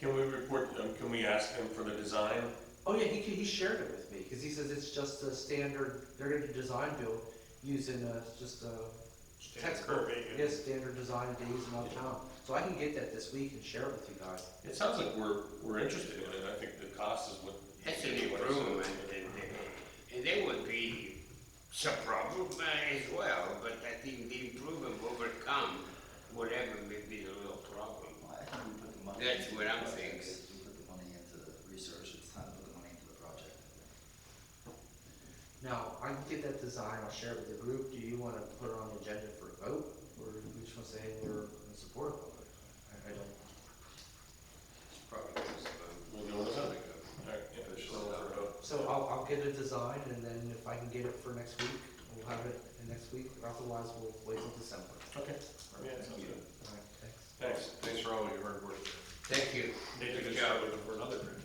Can we report, can we ask him for the design? oh yeah, he shared it with me, cause he says it's just a standard, they're gonna do design build using, just a textbook. Curbing and- Yeah, standard design days in town, so I can get that this week and share it with you guys. It sounds like we're interested in it, I think the cost is what. That's an improvement, and there would be some problem as well, but I think the improvement will overcome whatever may be the little problem. Well, I think we put the money. That's into what the I'm project. thinking. We put the money into the research, it's time to put the money into the project. Now, I can get that design, I'll share it with the group, do you wanna put it on the agenda for a vote, or do we just wanna say, hey, we're in support of it? I don't. It's probably just, We'll go with that. Alright, yeah, Finish just this go out. over it. So I'll get a design, and then if I can get it for next week, we'll have it in next week, otherwise we'll wait till December. Okay, yeah, sounds good. All right, thanks. Thanks. thanks for all your hard work. Thank you. Maybe Good just job. start looking for another grant.